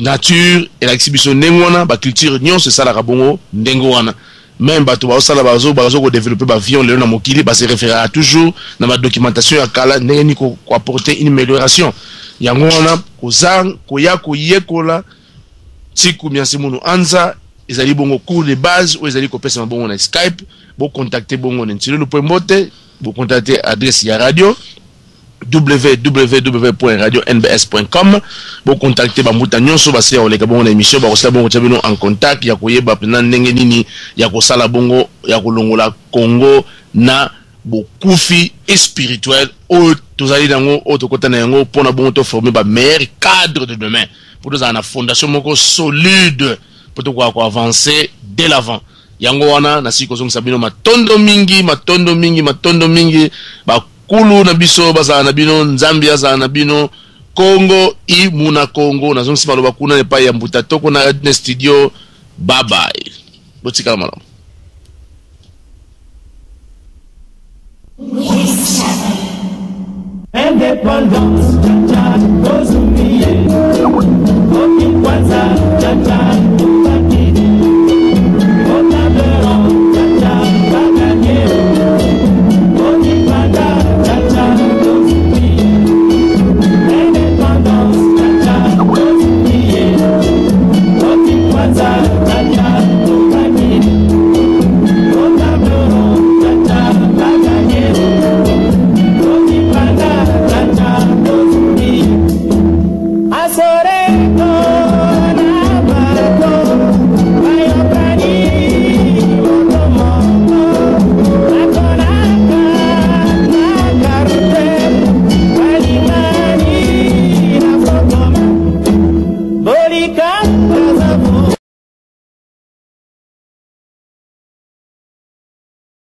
nature et l'exhibition nengwana ba culture nyonso sala ka bongo ndengo wana même bato ba sala bazo ko développer ba vion le na mokili ba se référer toujours na ma documentation ya kala ndenge ni ko apporter une amélioration yango wana kozang ko ya ko yekola Tiku Miansimuno Anza, ezali bongo cours de base ou ezali kopesa bongo na Skype, bo contacter bongo na ntilo po mbote, bo contacter adresse ya radio www.radio-nbs.com, bo contacter ba muta nyonso ba se oleka bongo na émission ba kosala bongo tchabino en contact ya koyeba pena ndenge nini ya kosala bongo ya kolongola Congo na bokufi spirituel o tozali nango o tokota na yango pona bongo to former ba meilleur cadre de demain. Pour nous avoir une fondation moko solide pour tout quoi avancer dès l'avant. Yango wana na siko zong sabino matondo mingi ba kulu na biso baza na bino Zambia za na bino Congo i muna Congo na zong sipalo bakuna ne pa ya mbuta toko na studio bye bye. Botika malamu. Indépendance.